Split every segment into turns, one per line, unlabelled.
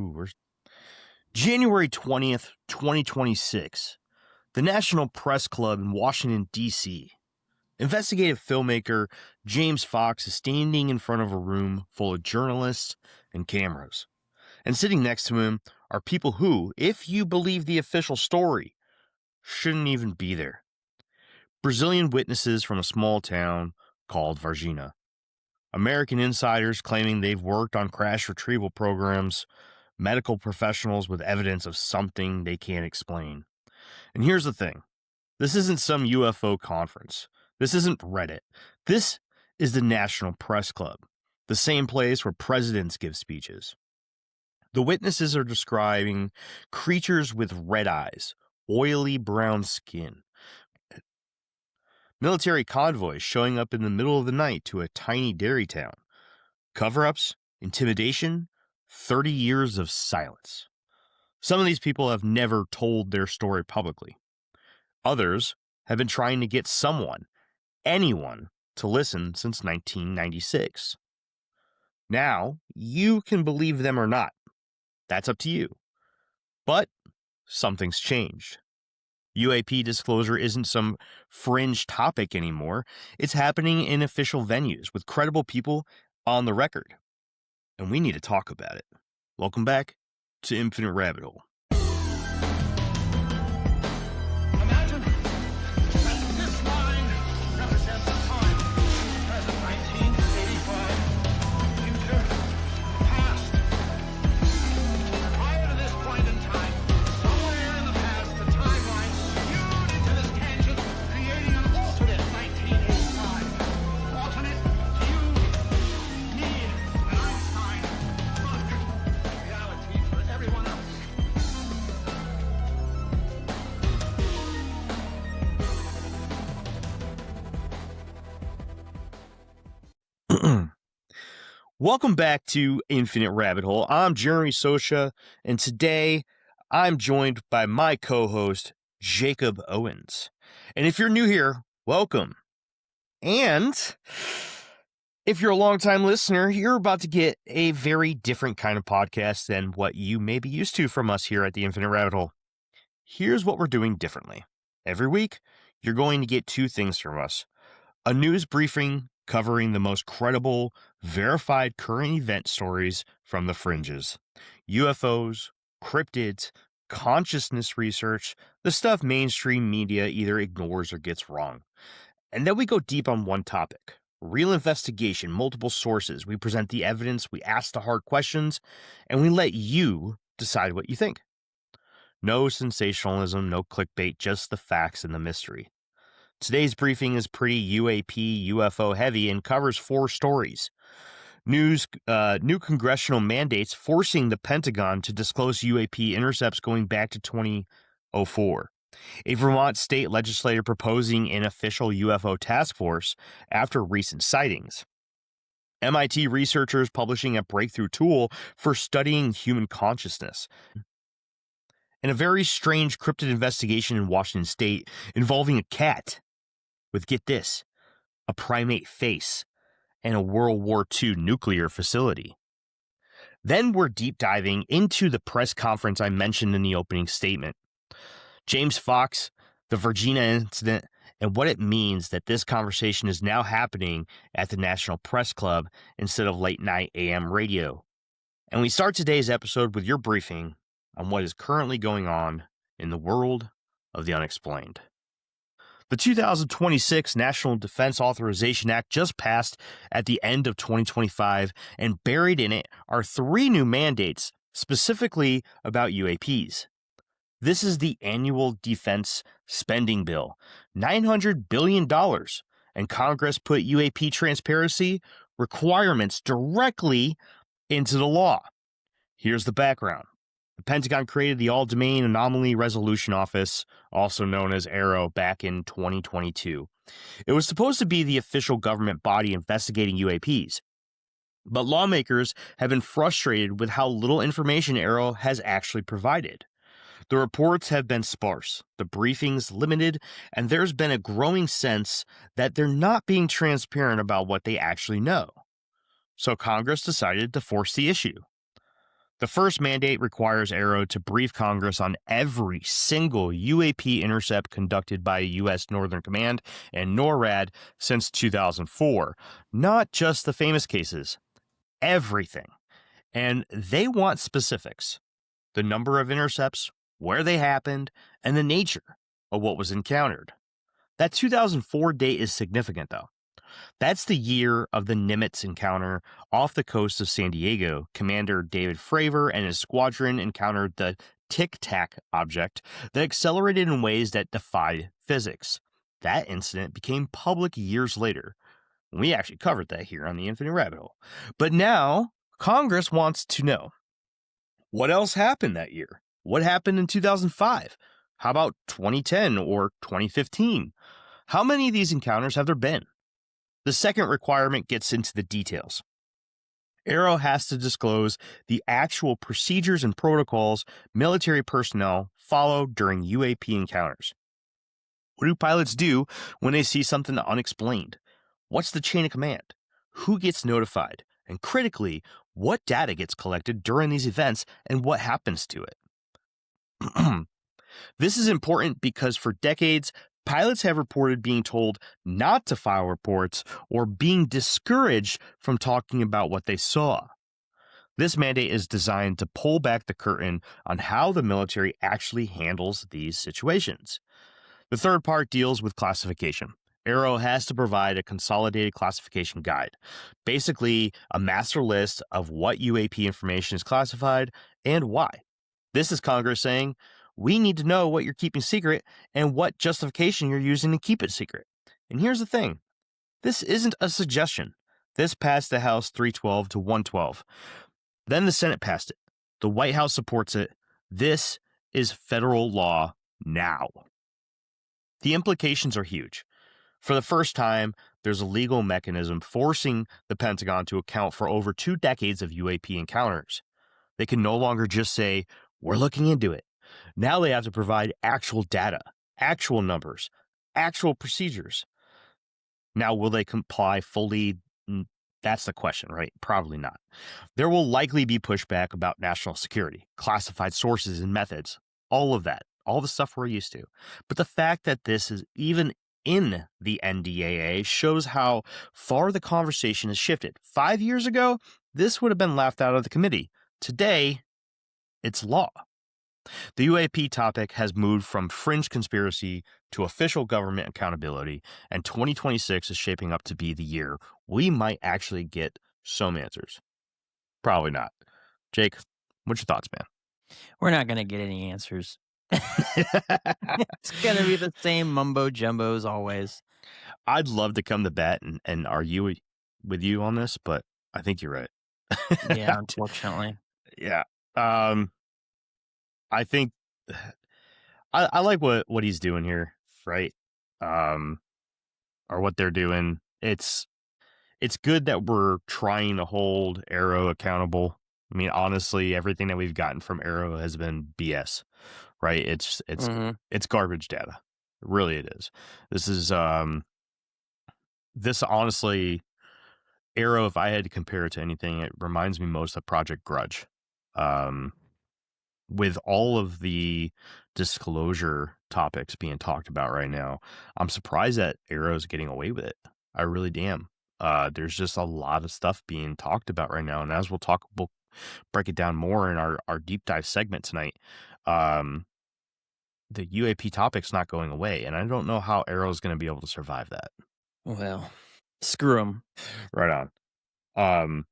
Where's January 20th, 2026. The National Press Club in Washington, D.C. Investigative filmmaker James Fox is standing in front of a room full of journalists and cameras. And sitting next to him are people who, if you believe the official story, shouldn't even be there. Brazilian witnesses from a small town called Varginha. American insiders claiming they've worked on crash retrieval programs. Medical professionals with evidence of something they can't explain. And here's the thing. This isn't some UFO conference. This isn't Reddit. This is the National Press Club, the same place where presidents give speeches. The witnesses are describing creatures with red eyes, oily brown skin, military convoys showing up in the middle of the night to a tiny dairy town, cover-ups, intimidation, 30 years of silence. Some of these people have never told their story publicly. Others have been trying to get someone, anyone, to listen since 1996. Now, you can believe them or not. That's up to you. But something's changed. UAP disclosure isn't some fringe topic anymore. It's happening in official venues with credible people on the record. And we need to talk about it. Welcome back to Infinite Rabbit Hole.
Imagine that this line represents a time, present 1985, future, past. Prior to this point in time, somewhere in the past, the timeline skewed into this tangent, creating an alternate 1985. Alternate to you, me, and Einstein. Reality for everyone else.
Welcome back to Infinite Rabbit Hole. I'm Jeremy Socha, and today I'm joined by my co-host, Jacob Owens. And if you're new here, welcome. And if you're a longtime listener, you're about to get a very different kind of podcast than what you may be used to from us here at the Infinite Rabbit Hole. Here's what we're doing differently. Every week, you're going to get two things from us. A news briefing covering the most credible, verified current event stories from the fringes. UFOs, cryptids, consciousness research, the stuff mainstream media either ignores or gets wrong. And then we go deep on one topic. Real investigation, multiple sources. We present the evidence, we ask the hard questions, and we let you decide what you think. No sensationalism, no clickbait, just the facts and the mystery. Today's briefing is pretty UAP, UFO heavy and covers 4 stories. New congressional mandates forcing the Pentagon to disclose UAP intercepts going back to 2004. A Vermont state legislator proposing an official UFO task force after recent sightings. MIT researchers publishing a breakthrough tool for studying human consciousness. And a very strange cryptid investigation in Washington state involving a cat with, get this, a primate face and a World War II nuclear facility. Then we're deep diving into the press conference I mentioned in the opening statement. James Fox, the Varginha incident, and what it means that this conversation is now happening at the National Press Club instead of late night AM radio. And we start today's episode with your briefing on what is currently going on in the world of the unexplained. The 2026 National Defense Authorization Act just passed at the end of 2025, and buried in it are 3 new mandates specifically about UAPs. This is the annual defense spending bill, $900 billion, and Congress put UAP transparency requirements directly into the law. Here's the background. The Pentagon created the All-Domain Anomaly Resolution Office, also known as AARO, back in 2022. It was supposed to be the official government body investigating UAPs. But lawmakers have been frustrated with how little information AARO has actually provided. The reports have been sparse, the briefings limited, and there's been a growing sense that they're not being transparent about what they actually know. So Congress decided to force the issue. The first mandate requires AARO to brief Congress on every single UAP intercept conducted by U.S. Northern Command and NORAD since 2004. Not just the famous cases, everything. And they want specifics: the number of intercepts, where they happened, and the nature of what was encountered. That 2004 date is significant, though. That's the year of the Nimitz encounter off the coast of San Diego. Commander David Fravor and his squadron encountered the Tic Tac object that accelerated in ways that defied physics. That incident became public years later. We actually covered that here on the Infinite Rabbit Hole. But now, Congress wants to know, what else happened that year? What happened in 2005? How about 2010 or 2015? How many of these encounters have there been? The second requirement gets into the details. AARO has to disclose the actual procedures and protocols military personnel follow during UAP encounters. What do pilots do when they see something unexplained? What's the chain of command? Who gets notified? And critically, what data gets collected during these events and what happens to it? This is important because for decades, pilots have reported being told not to file reports or being discouraged from talking about what they saw. This mandate is designed to pull back the curtain on how the military actually handles these situations. The third part deals with classification. AARO has to provide a consolidated classification guide, basically a master list of what UAP information is classified and why. This is Congress saying, we need to know what you're keeping secret and what justification you're using to keep it secret. And here's the thing. This isn't a suggestion. This passed the House 312 to 112. Then the Senate passed it. The White House supports it. This is federal law now. The implications are huge. For the first time, there's a legal mechanism forcing the Pentagon to account for over 2 decades of UAP encounters. They can no longer just say, we're looking into it. Now they have to provide actual data, actual numbers, actual procedures. Now, will they comply fully? That's the question, right? Probably not. There will likely be pushback about national security, classified sources and methods, all of that, all the stuff we're used to. But the fact that this is even in the NDAA shows how far the conversation has shifted. 5 years ago, this would have been laughed out of the committee. Today, it's law. The UAP topic has moved from fringe conspiracy to official government accountability, and 2026 is shaping up to be the year we might actually get some answers. Probably not. Jake, what's your thoughts, man?
We're not going to get any answers. It's going to be the same mumbo jumbo as always.
I'd love to come to bat and argue with you on this, but I think you're right.
Yeah, unfortunately.
Yeah. I think I like what he's doing here, right? Or what they're doing. It's good that we're trying to hold AARO accountable. I mean, honestly, everything that we've gotten from AARO has been BS, right? It's garbage data. Really, it is. This is this honestly, AARO, if I had to compare it to anything, it reminds me most of Project Grudge. With all of the disclosure topics being talked about right now, I'm surprised that AARO is getting away with it. I really am. There's just a lot of stuff being talked about right now, and as we'll break it down more in our deep dive segment tonight. The UAP topic's not going away, and I don't know how AARO is going to be able to survive that.
Well, screw them.
Right on.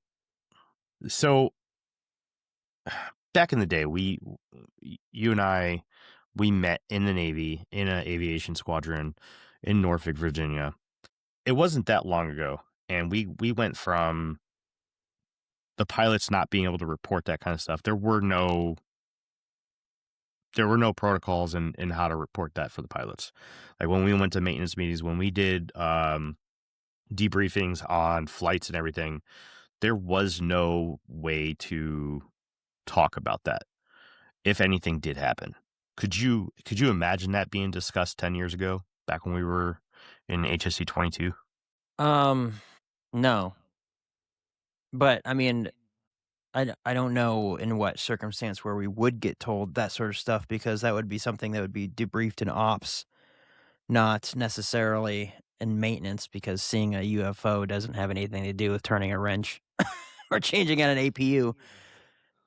So back in the day, you and I, we met in the Navy in an aviation squadron in Norfolk, Virginia. It wasn't that long ago, and we went from the pilots not being able to report that kind of stuff. There were no protocols in how to report that for the pilots. Like when we went to maintenance meetings, when we did debriefings on flights and everything, there was no way to talk about that if anything did happen. Could you imagine that being discussed 10 years ago, back when we were in HSC 22?
No. But I mean, I don't know in what circumstance where we would get told that sort of stuff, because that would be something that would be debriefed in ops, not necessarily in maintenance, because seeing a UFO doesn't have anything to do with turning a wrench or changing out an APU.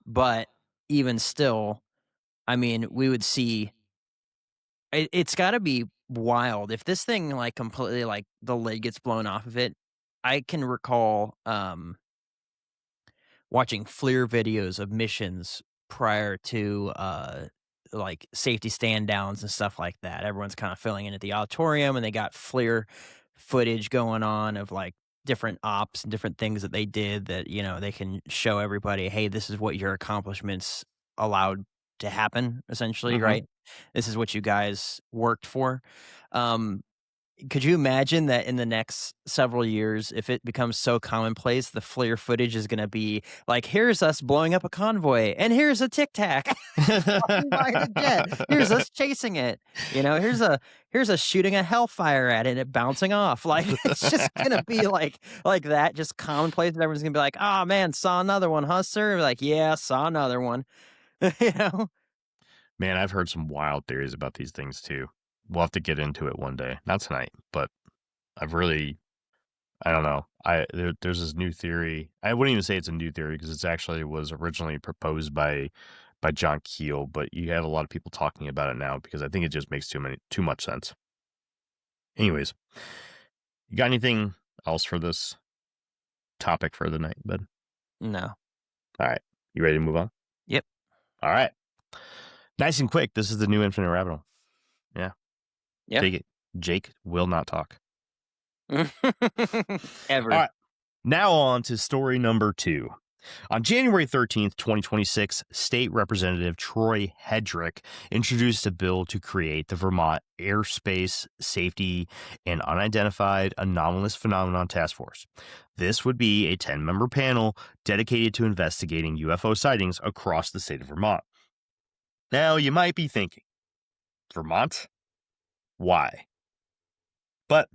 But even still, I mean, we would see it's gotta be wild if this thing, like, completely, like, the lid gets blown off of it. I can recall, watching FLIR videos of missions prior to, like, safety stand downs and stuff like that. Everyone's kinda filling in at the auditorium, and they got FLIR footage going on of, like, different ops and different things that they did that, they can show everybody, "Hey, this is what your accomplishments allowed to happen," essentially,
Mhm.
right? "This is what you guys worked for." Um, could you imagine that in the next several years, if it becomes so commonplace, the FLIR footage is gonna be like, "Here's us blowing up a convoy, and here's a Tic Tac flying by the jet. Here's us chasing it. Here's us shooting a hellfire at it and it bouncing off." Like, it's just gonna be like that, just commonplace, and everyone's gonna be like, "Oh, man, saw another one, huh, sir?" Like, "Yeah, saw another one." You know?
Man, I've heard some wild theories about these things too. We'll have to get into it one day. Not tonight, but I've really, I don't know. There's this new theory. I wouldn't even say it's a new theory because it's actually was originally proposed by John Keel, but you have a lot of people talking about it now because I think it just makes too much sense. Anyways, you got anything else for this topic for the night, bud?
No.
All right, you ready to move on?
Yep.
All right, nice and quick. This is the new Infinite Rabbit Hole. Yeah,
Yeah.
take it. Jake will not talk.
Ever.
All right, now on to story number 2. On January 13th, 2026, State Representative Troy Hedrick introduced a bill to create the Vermont Airspace Safety and Unidentified Anomalous Phenomenon Task Force. This would be a 10-member panel dedicated to investigating UFO sightings across the state of Vermont. Now, you might be thinking, Vermont? Why? But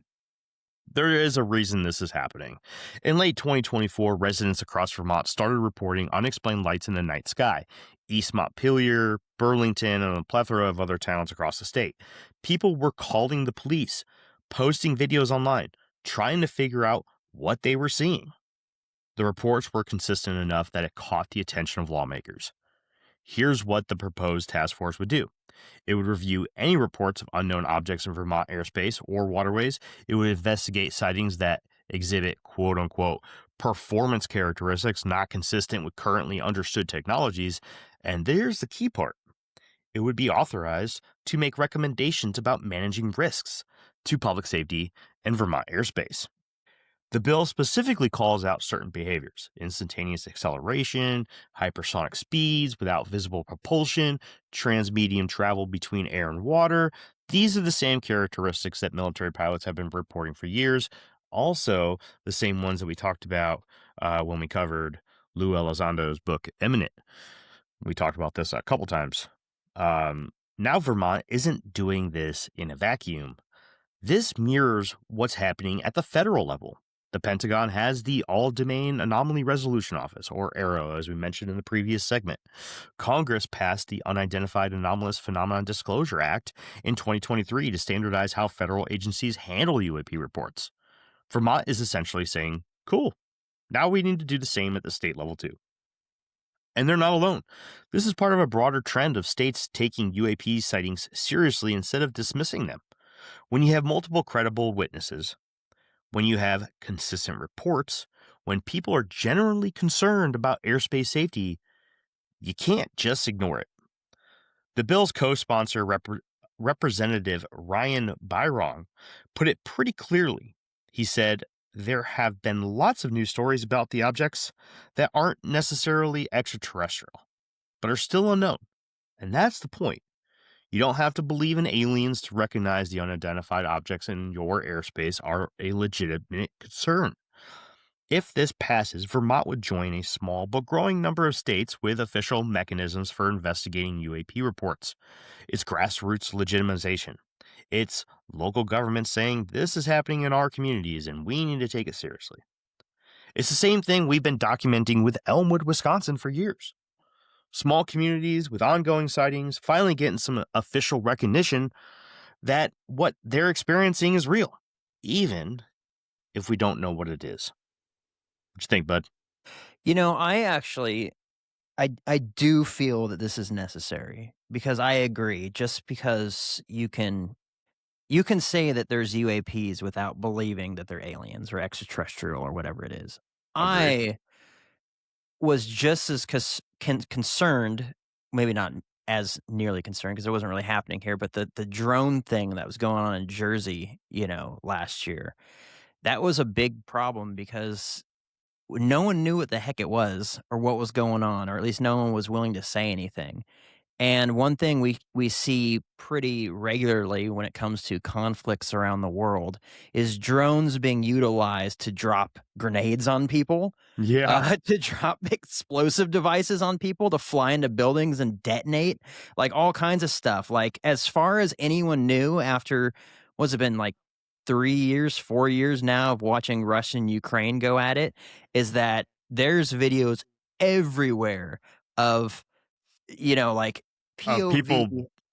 there is a reason this is happening. In late 2024, residents across Vermont started reporting unexplained lights in the night sky. East Montpelier, Burlington, and a plethora of other towns across the state. People were calling the police, posting videos online, trying to figure out what they were seeing. The reports were consistent enough that it caught the attention of lawmakers. Here's what the proposed task force would do. It would review any reports of unknown objects in Vermont airspace or waterways. It would investigate sightings that exhibit quote unquote performance characteristics not consistent with currently understood technologies. And there's the key part. It would be authorized to make recommendations about managing risks to public safety and Vermont airspace. The bill specifically calls out certain behaviors: instantaneous acceleration, hypersonic speeds without visible propulsion, transmedium travel between air and water. These are the same characteristics that military pilots have been reporting for years. Also, the same ones that we talked about when we covered Lou Elizondo's book, Eminent. We talked about this a couple times. Now, Vermont isn't doing this in a vacuum. This mirrors what's happening at the federal level. The Pentagon has the All-Domain Anomaly Resolution Office, or AARO, as we mentioned in the previous segment. Congress passed the Unidentified Anomalous Phenomenon Disclosure Act in 2023 to standardize how federal agencies handle UAP reports. Vermont is essentially saying, cool, now we need to do the same at the state level too. And they're not alone. This is part of a broader trend of states taking UAP sightings seriously instead of dismissing them. When you have multiple credible witnesses, when you have consistent reports, when people are generally concerned about airspace safety, you can't just ignore it. The bill's co-sponsor, Representative Ryan Byron, put it pretty clearly. He said, there have been lots of news stories about the objects that aren't necessarily extraterrestrial, but are still unknown. And that's the point. You don't have to believe in aliens to recognize the unidentified objects in your airspace are a legitimate concern. If this passes, Vermont would join a small but growing number of states with official mechanisms for investigating UAP reports. It's grassroots legitimization. It's local government saying this is happening in our communities and we need to take it seriously. It's the same thing we've been documenting with Elmwood, Wisconsin for years. Small communities with ongoing sightings finally getting some official recognition that what they're experiencing is real, even if we don't know what it is. What you think, bud?
I actually I do feel that this is necessary because I agree. Just because you can say that there's UAPs without believing that they're aliens or extraterrestrial or whatever it is.
Agree.
I was just as concerned, maybe not as nearly concerned because it wasn't really happening here, but the drone thing that was going on in Jersey, last year, that was a big problem because no one knew what the heck it was or what was going on, or at least no one was willing to say anything. And one thing we see pretty regularly when it comes to conflicts around the world is drones being utilized to drop grenades on people,
Yeah.
to drop explosive devices on people, to fly into buildings and detonate, like all kinds of stuff. Like as far as anyone knew, after what's it been like 3 years, 4 years now of watching Russia and Ukraine go at it, is that there's videos everywhere of like
People,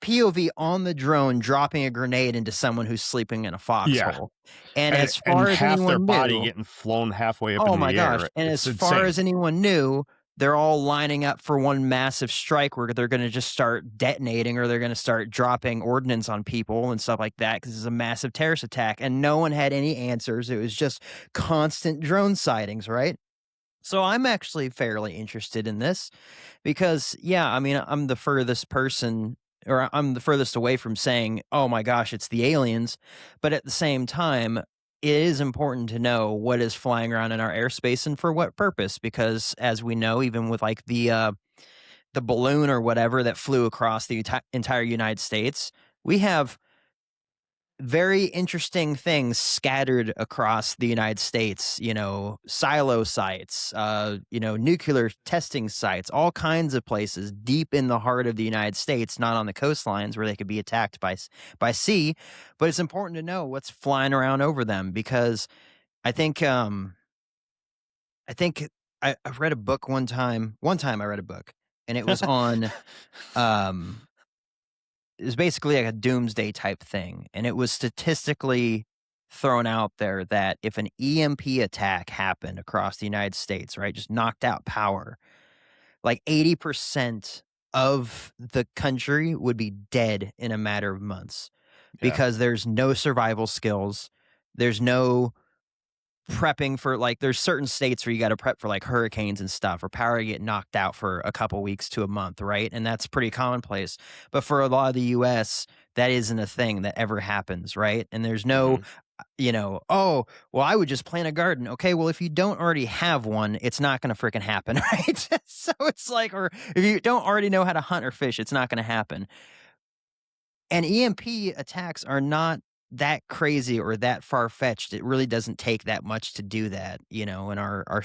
POV on the drone dropping a grenade into someone who's sleeping in a
yeah,
foxhole. And
and
as
and
far as
half their
anyone
body
knew,
getting flown halfway up
oh
into
my
the
gosh,
air.
and
It's
as far
insane.
as anyone knew, they're all lining up for one massive strike where they're gonna just start detonating or they're gonna start dropping ordnance on people and stuff like that because it's a massive terrorist attack, and no one had any answers. It was just constant drone sightings, right? So I'm actually fairly interested in this because, yeah, I mean, I'm the furthest person or I'm the furthest away from saying, oh my gosh, it's the aliens. But at the same time, it is important to know what is flying around in our airspace and for what purpose. Because as we know, even with like the balloon or whatever that flew across the entire United States, we have very interesting things scattered across the United States, silo sites, nuclear testing sites, all kinds of places deep in the heart of the United States, not on the coastlines where they could be attacked by sea. But it's important to know what's flying around over them because I think I think I read a book one time. One time I read a book and it was on um it was basically like a doomsday type thing, and it was statistically thrown out there that if an EMP attack happened across the United States, right, just knocked out power, like 80% of the country would be dead in a matter of months
Yeah.
because there's no survival skills. There's no prepping for like there's certain states where you got to prep for like hurricanes and stuff or power get knocked out for a couple weeks to a month, right? And that's pretty commonplace. But for a lot of the US, that isn't a thing that ever happens, right? And there's no
Mhm.
oh, well, I would just plant a garden. Okay, well, if you don't already have one, it's not going to freaking happen, right? So it's like, or if you don't already know how to hunt or fish, it's not going to happen. And EMP attacks are not that crazy or that far fetched. It really doesn't take that much to do that, and our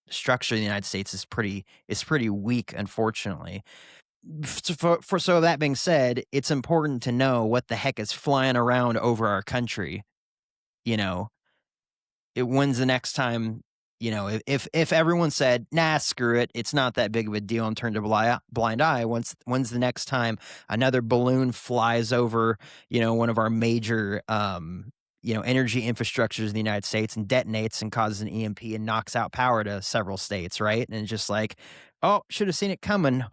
structure in the United States is pretty weak, unfortunately. So that being said, it's important to know what the heck is flying around over our country. You know, when's the next time? If everyone said, "Nah, screw it, it's not that big of a deal," and turned a blind eye, when's the next time another balloon flies over, one of our major, energy infrastructures in the United States and detonates and causes an EMP and knocks out power to several states, right? And it's just like, oh, should have seen it coming.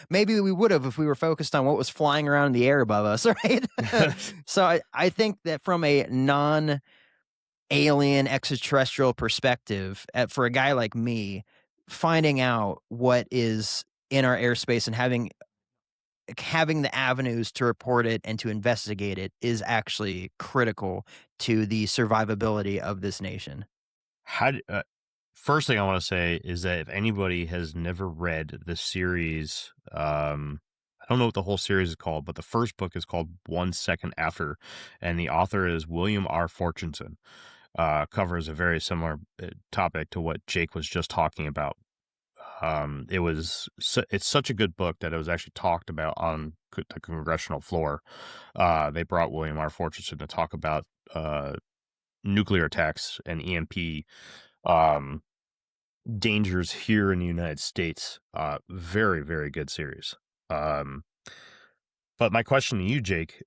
Maybe we would have if we were focused on what was flying around in the air above us, right? So I think that from a non alien extraterrestrial perspective, for a guy like me, finding out what is in our airspace and having the avenues to report it and to investigate it is actually critical to the survivability of this nation.
How d First thing I wanna say is that if anybody has never read the series, I don't know what the whole series is called, but the first book is called 1 Second After, and the author is William R. Fortune. Covers a very similar, topic to what Jake was just talking about. It's such a good book that it was actually talked about on the congressional floor. They brought William R. Fortune to talk about, nuclear attacks and EMP um, dangers here in the United States. Very, very good series. But my question to you, Jake,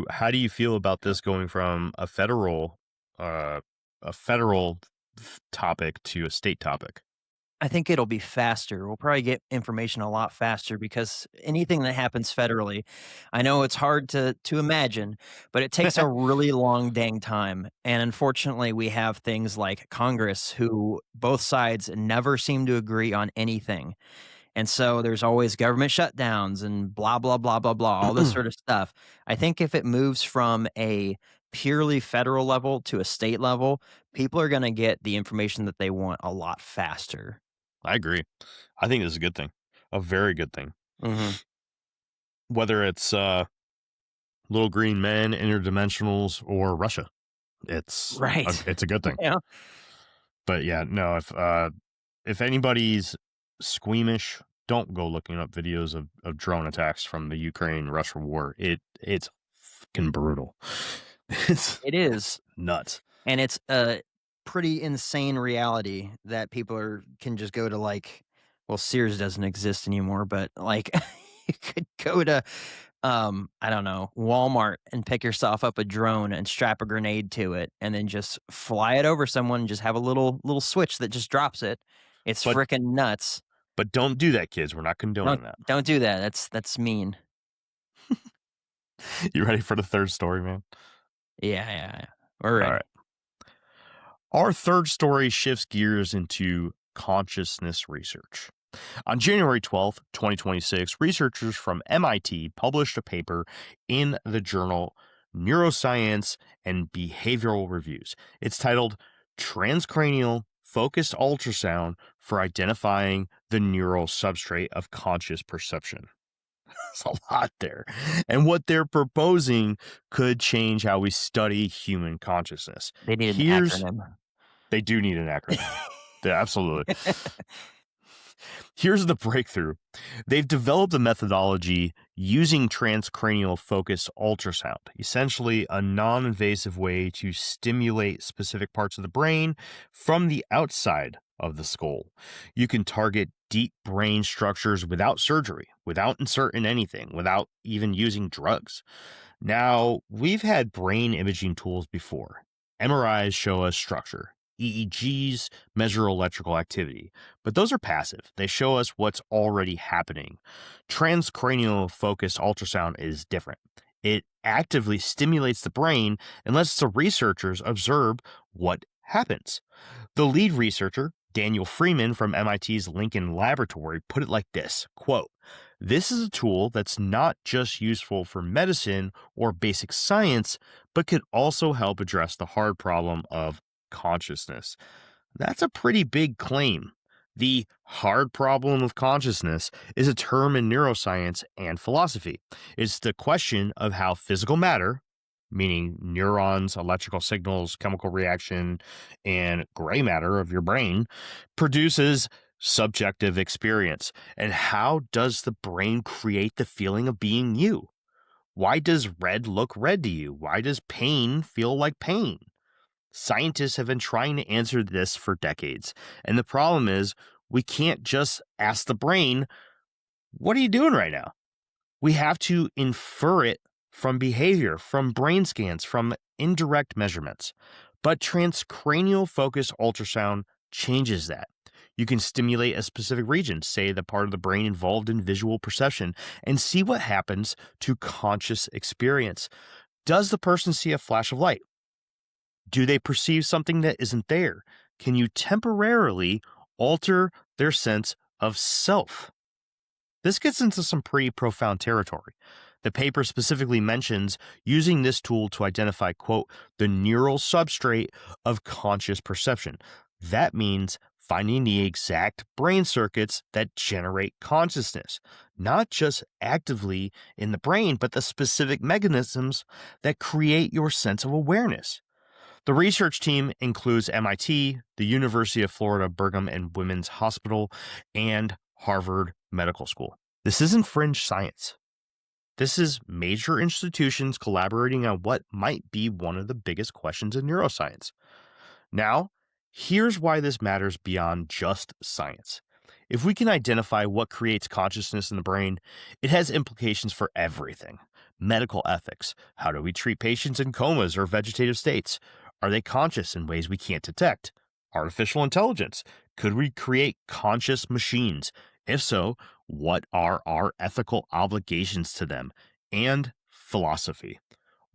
how do you feel about this going from a federal topic to a state topic?
I think it'll be faster. We'll probably get information a lot faster because anything that happens federally, I know it's hard to imagine, but it takes a really long dang time. And unfortunately, we have things like Congress who both sides never seem to agree on anything. And so there's always government shutdowns and blah, blah, blah, blah, blah, all this sort of stuff. I think if it moves from a purely federal level to a state level, people are going to get the information that they want a lot faster.
I agree. I think this is a good thing, a very good thing.
Hmm.
Whether it's little green men, interdimensionals, or Russia, it's
Right.
it's a good thing.
Yeah.
But yeah, no, if anybody's squeamish, don't go looking up videos of drone attacks from the Ukraine-Russia war. It's fucking brutal.
It is.
Nuts.
And it's a pretty insane reality that people can just go to, like, well, Sears doesn't exist anymore, but like you could go to I don't know, Walmart and pick yourself up a drone and strap a grenade to it and then just fly it over someone and just have a little switch that just drops it. It's
But
freaking nuts.
but don't do that, kids. We're not condoning that.
Don't do that. That's mean.
You ready for the third story, man?
Yeah. We're ready.
All right. Our third story shifts gears into consciousness research. On January 12th, 2026, researchers from MIT published a paper in the journal Neuroscience and Behavioral Reviews. It's titled Transcranial Focused Ultrasound for Identifying the Neural Substrate of Conscious Perception. There's a lot there. And what they're proposing could change how we study human consciousness.
They need an acronym.
They do need an acronym. Yeah, absolutely. Here's the breakthrough. They've developed a methodology using transcranial focused ultrasound, essentially a non-invasive way to stimulate specific parts of the brain from the outside of the skull. You can target deep brain structures without surgery, without inserting anything, without even using drugs. Now, we've had brain imaging tools before. MRIs show us structure. EEGs measure electrical activity, but those are passive. They show us what's already happening. Transcranial focused ultrasound is different. It actively stimulates the brain and lets the researchers observe what happens. The lead researcher, Daniel Freeman from MIT's Lincoln Laboratory, put it like this, quote, "This is a tool that's not just useful for medicine or basic science, but could also help address the hard problem of consciousness." That's a pretty big claim. The hard problem of consciousness is a term in neuroscience and philosophy. It's the question of how physical matter, meaning neurons, electrical signals, chemical reaction, and gray matter of your brain, produces subjective experience. And how does the brain create the feeling of being you? Why does red look red to you? Why does pain feel like pain? Scientists have been trying to answer this for decades. And the problem is, we can't just ask the brain, what are you doing right now? We have to infer it from behavior, from brain scans, from indirect measurements. But transcranial focused ultrasound changes that. You can stimulate a specific region, say the part of the brain involved in visual perception, and see what happens to conscious experience. Does the person see a flash of light? Do they perceive something that isn't there? Can you temporarily alter their sense of self? This gets into some pretty profound territory. The paper specifically mentions using this tool to identify, quote, the neural substrate of conscious perception. That means finding the exact brain circuits that generate consciousness, not just actively in the brain, but the specific mechanisms that create your sense of awareness. The research team includes MIT, the University of Florida Brigham and Women's Hospital, and Harvard Medical School. This isn't fringe science. This is major institutions collaborating on what might be one of the biggest questions in neuroscience. Now, Here's why this matters beyond just science. If we can identify what creates consciousness in the brain, it has implications for everything. Medical ethics. How do we treat patients in comas or vegetative states? Are they conscious in ways we can't detect? Artificial intelligence. Could we create conscious machines? If so, what are our ethical obligations to them? And philosophy.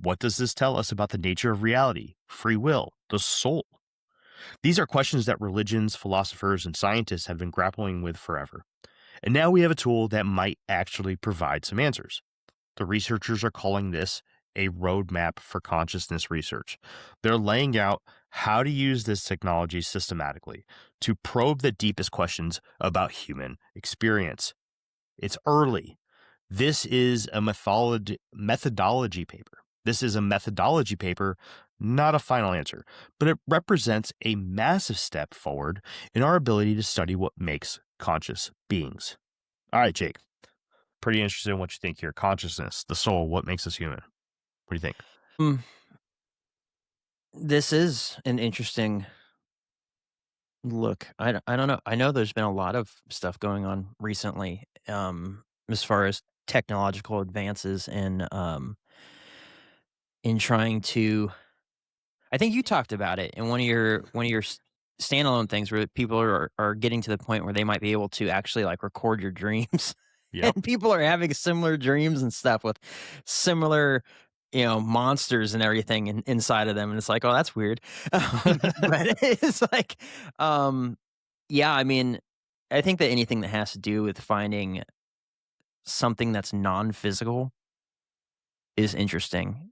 What does this tell us about the nature of reality, free will, the soul? These are questions that religions, philosophers, and scientists have been grappling with forever. And now we have a tool that might actually provide some answers. The researchers are calling this a roadmap for consciousness research. They're laying out how to use this technology systematically to probe the deepest questions about human experience. It's early. This is a methodology paper. This is a methodology paper, not a final answer, but it represents a massive step forward in our ability to study what makes conscious beings. All right, Jake. Pretty interested in what you think here. Consciousness, the soul, what makes us human? What do you think?
This is an interesting look. I don't know. I know there's been a lot of stuff going on recently, as far as technological advances in trying to. I think you talked about it in one of your standalone things where people are getting to the point where they might be able to actually like record your dreams.
Yep.
And people are having similar dreams and stuff with similar, monsters and everything inside of them, and it's like, oh, that's weird. But it's like, yeah, I mean, I think that anything that has to do with finding something that's non-physical is interesting.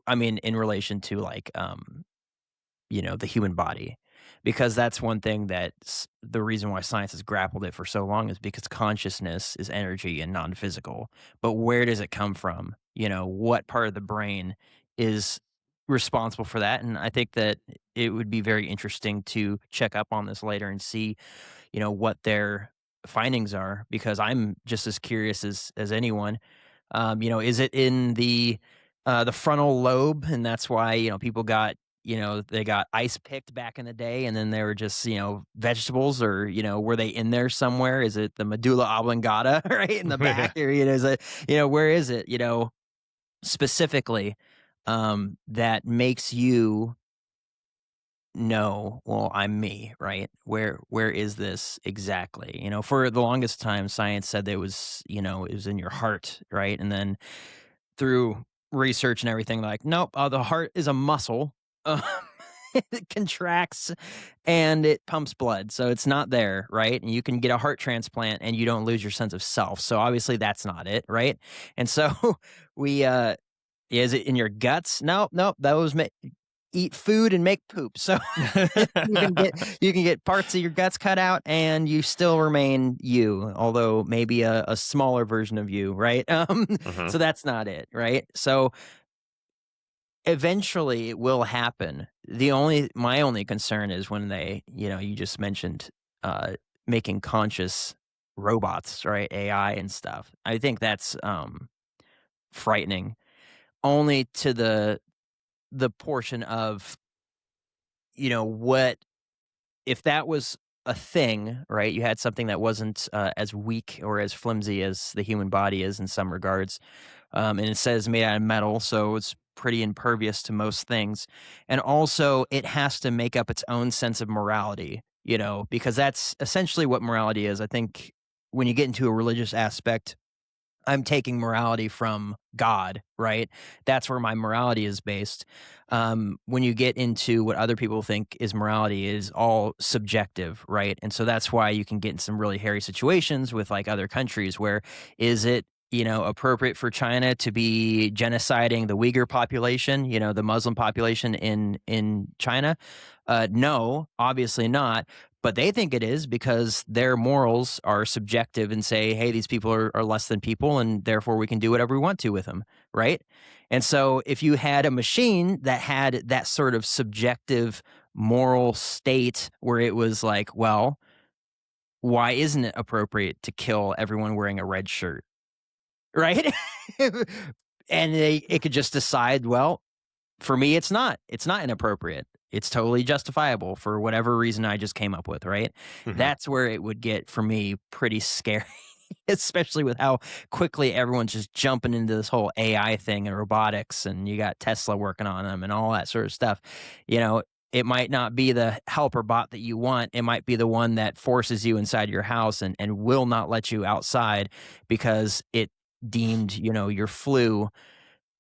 I mean, in relation to like, the human body, because that's one thing the reason why science has grappled it for so long is because consciousness is energy and non-physical. But where does it come from? What part of the brain is responsible for that? And I think that it would be very interesting to check up on this later and see, what their findings are, because I'm just as curious as anyone. Is it in the frontal lobe, and that's why people got they got ice picked back in the day, and then they were just vegetables, or were they in there somewhere? Is it the medulla oblongata right in the back, or is it where is it specifically that makes you know, well, I'm me, right? Where is this exactly? For the longest time, science said that it was in your heart, right? And then through research and everything, like, nope, the heart is a muscle. Um, it contracts and it pumps blood, so it's not there, right? And you can get a heart transplant and you don't lose your sense of self. So obviously that's not it, right? And so we is it in your guts? Nope. Those eat food and make poop. So you can get parts of your guts cut out and you still remain you, although maybe a smaller version of you, right?
Mhm.
So that's not it, right? So eventually it will happen. My only concern is when they, you just mentioned making conscious robots, right? AI and stuff. I think that's frightening, only to the portion of what if that was a thing, right? You had something that wasn't as weak or as flimsy as the human body is in some regards, and it says made out of metal, so it's pretty impervious to most things. And also, it has to make up its own sense of morality, because that's essentially what morality is. I think when you get into a religious aspect, I'm taking morality from God, right? That's where my morality is based. When you get into what other people think is morality, it is all subjective, right? And so that's why you can get in some really hairy situations with like other countries where is it, appropriate for China to be genociding the Uyghur population, the Muslim population in China? No, obviously not. But they think it is because their morals are subjective and say, hey, these people are less than people, and therefore we can do whatever we want to with them, right? And so if you had a machine that had that sort of subjective moral state where it was like, well, why isn't it appropriate to kill everyone wearing a red shirt? Right? And it could just decide, well, for me, it's not. It's not inappropriate. it's totally justifiable for whatever reason I just came up with, right?
Mhm.
That's where it would get for me pretty scary, especially with how quickly everyone's just jumping into this whole AI thing and robotics, and you got Tesla working on them and all that sort of stuff. You know, it might not be the helper bot that you want. It might be the one that forces you inside your house and will not let you outside because it deemed, your flu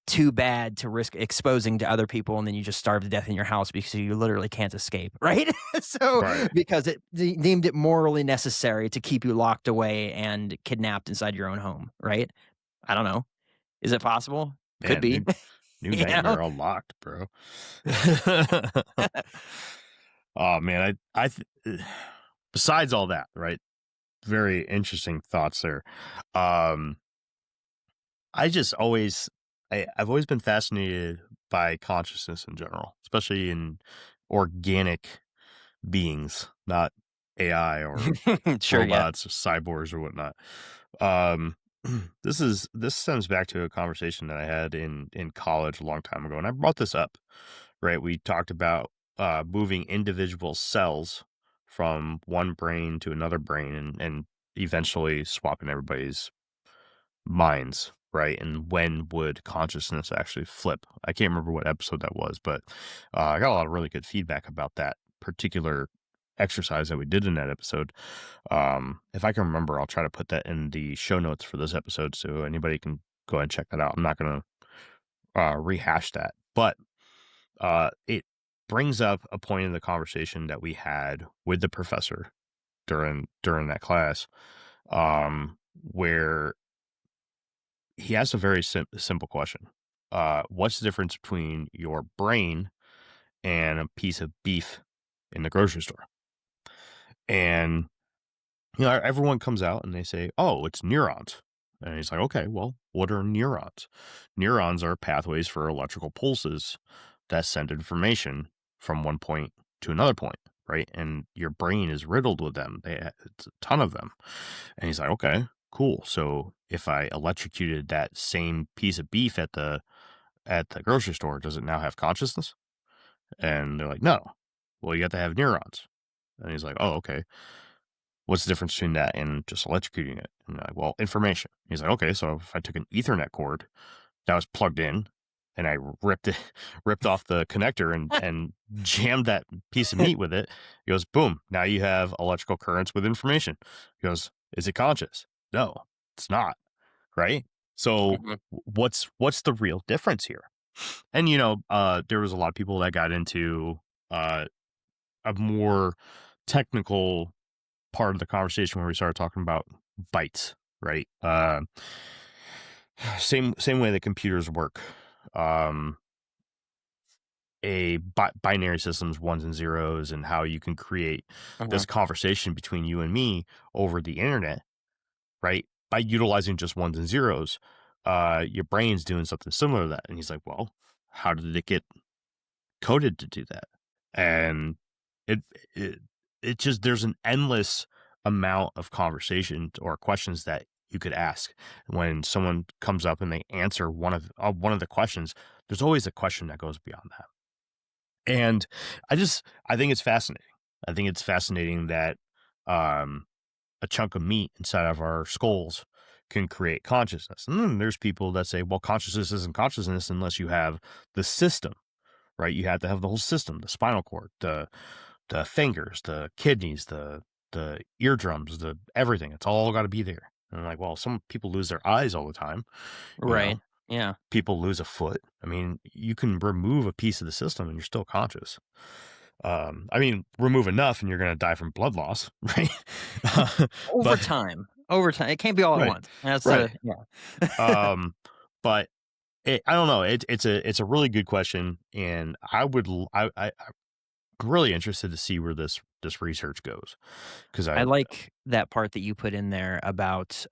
too bad to risk exposing to other people, and then you just starve to death in your house because you literally can't escape, right? So,
Right.
because it deemed it morally necessary to keep you locked away and kidnapped inside your own home, right? I don't know. Is it possible? Could
Man,
be.
new
You know?
nightmare unlocked, bro. Oh man, besides all that, right? Very interesting thoughts there. Um, I just always, I've always been fascinated by consciousness in general, especially in organic beings, not AI or
Sure, yeah.
robots or cyborgs or whatnot. Um, this stems back to a conversation that I had in college a long time ago, and I brought this up. Right, we talked about moving individual cells from one brain to another brain, and eventually swapping everybody's minds. Right, and when would consciousness actually flip? I can't remember what episode that was, but I got a lot of really good feedback about that particular exercise that we did in that episode. If I can remember, I'll try to put that in the show notes for this episode so anybody can go ahead and check that out. I'm not going to rehash that, but it brings up a point in the conversation that we had with the professor during that class, where he asked a very simple question. What's the difference between your brain and a piece of beef in the grocery store? And everyone comes out and they say, "Oh, it's neurons." And he's like, "Okay, well, what are neurons?" Neurons are pathways for electrical pulses that send information from one point to another point, right? And your brain is riddled with them. It's a ton of them. And he's like, "Okay, cool. So if I electrocuted that same piece of beef at the grocery store, does it now have consciousness?" And they're like, "No." Well, you have to have neurons. And he's like, "Oh, okay. What's the difference between that and just electrocuting it?" And I'm like, "Well, information." He's like, "Okay, so if I took an Ethernet cord that was plugged in and I ripped off the connector and jammed that piece of meat with it," he goes, "Boom, now you have electrical currents with information." He goes, "Is it conscious?" No, it's not, right? So
Mhm.
what's the real difference here? And there was a lot of people that got into uh, a more technical part of the conversation where we started talking about bytes, right? Same way that computers work. Um, binary systems, ones and zeros, and how you can create this
Mhm.
conversation between you and me over the internet, right? By utilizing just ones and zeros, your brain's doing something similar to that. And he's like, "Well, how did it get coded to do that?" And it it it just there's an endless amount of conversation or questions that you could ask when someone comes up and they answer one of the questions. There's always a question that goes beyond that, and I think it's fascinating. I think it's fascinating that um, a chunk of meat inside of our skulls can create consciousness. And then there's people that say, well, consciousness isn't consciousness unless you have the system, right? You have to have the whole system, the spinal cord, the fingers, the kidneys, the eardrums, the everything. It's all got to be there. And I'm like, well, some people lose their eyes all the time. You
Right.
know,
Yeah.
people lose a foot. I mean, you can remove a piece of the system and you're still conscious. I mean, remove enough and you're going to die from blood loss, right?
Over
But
time. Over time. It can't be all at
right,
once. That's
right.
the yeah.
Um, but I don't know. It's a really good question, and I'm really interested to see where this research goes because
I
I
like that part that you put in there about,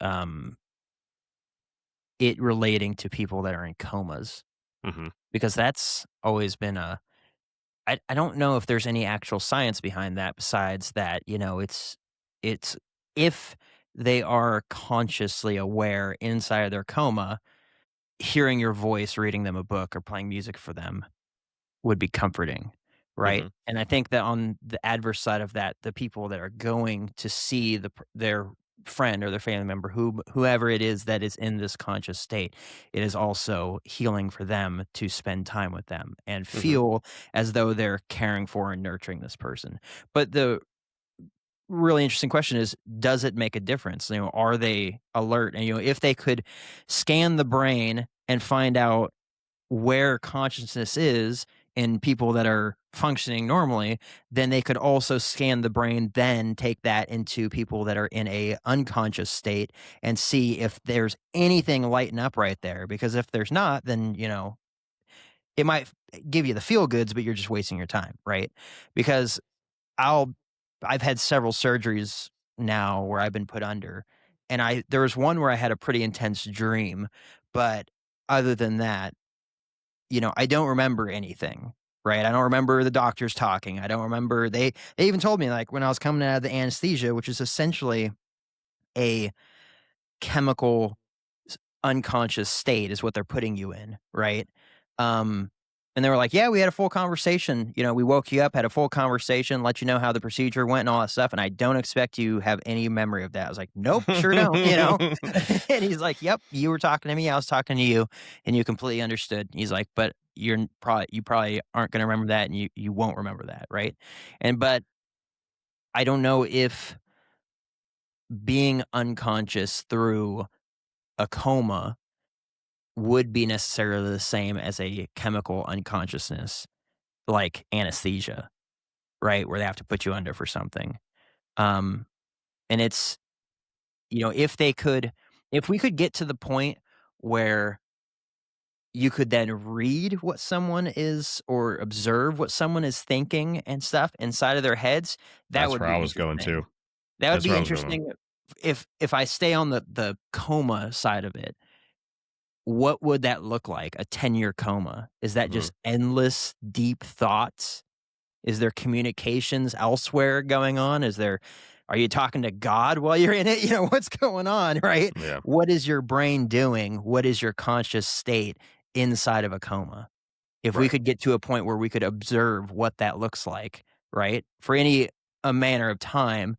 it relating to people that are in comas,
mhm,
because that's always been I don't know if there's any actual science behind that besides that, it's if they are consciously aware inside of their coma, hearing your voice, reading them a book, or playing music for them would be comforting. right?
Mhm.
And I think that on the adverse side of that, the people that are going to see their friend or their family member, whoever it is that is in this conscious state, it is also healing for them to spend time with them and
Mhm.
feel as though they're caring for and nurturing this person. But the really interesting question is, does it make a difference? Are they alert? And if they could scan the brain and find out where consciousness is in people that are functioning normally, then they could also scan the brain, then take that into people that are in a unconscious state and see if there's anything lighting up right there. Because if there's not, then it might give you the feel goods, but you're just wasting your time, right? Because I'll I've had several surgeries now where I've been put under, and there was one where I had a pretty intense dream, but other than that, I don't remember anything, right? I don't remember the doctors talking. I don't remember they even told me, like, when I was coming out of the anesthesia, which is essentially a chemical unconscious state is what they're putting you in, right? Um, and they were like, "Yeah, we had a full conversation. We woke you up, had a full conversation, let you know how the procedure went and all that stuff. And I don't expect you have any memory of that." I was like, "Nope, sure don't." And he's like, "Yep, you were talking to me, I was talking to you, and you completely understood." He's like, "But you probably aren't going to remember that, and you won't remember that, right?" But I don't know if being unconscious through a coma would be necessarily the same as a chemical unconsciousness, like anesthesia, right? Where they have to put you under for something. Um, and it's, if we could get to the point where you could then read what someone is or observe what someone is thinking and stuff inside of their heads, that
That's
would
where
be
I was going
interesting.
to.
That would
That's where
be
I was going.
interesting if I stay on the coma side of it. What would that look like, a 10-year coma? Is that
Mhm.
just endless deep thoughts? Is there communications elsewhere going on? Are you talking to God while you're in it? What's going on, right?
Yeah.
What is your brain doing? What is your conscious state inside of a coma? If we
Right.
could get to a point where we could observe what that looks like, right? For any a manner of time,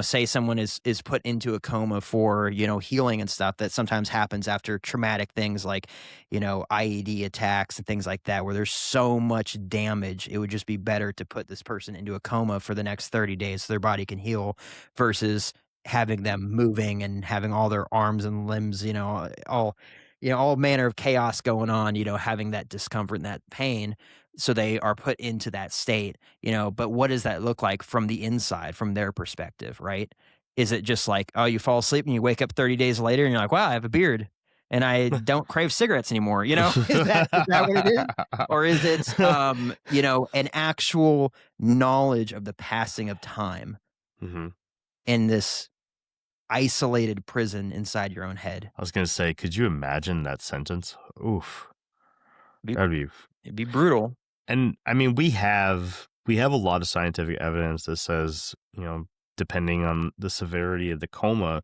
say someone is put into a coma for, healing and stuff that sometimes happens after traumatic things like, IED attacks and things like that, where there's so much damage. It would just be better to put this person into a coma for the next 30 days so their body can heal versus having them moving and having all their arms and limbs, all manner of chaos going on, having that discomfort and that pain. So they are put into that state, but what does that look like from the inside, from their perspective, right? Is it just like, oh, you fall asleep and you wake up 30 days later and you're like, wow, I have a beard and I don't crave cigarettes anymore, is that what it is? Or is it, an actual knowledge of the passing of time
Mhm.
in this isolated prison inside your own head?
I was gonna say, could you imagine that sentence? Oof.
Be,
That'd be
it'd be brutal.
and I mean, we have a lot of scientific evidence that says, depending on the severity of the coma,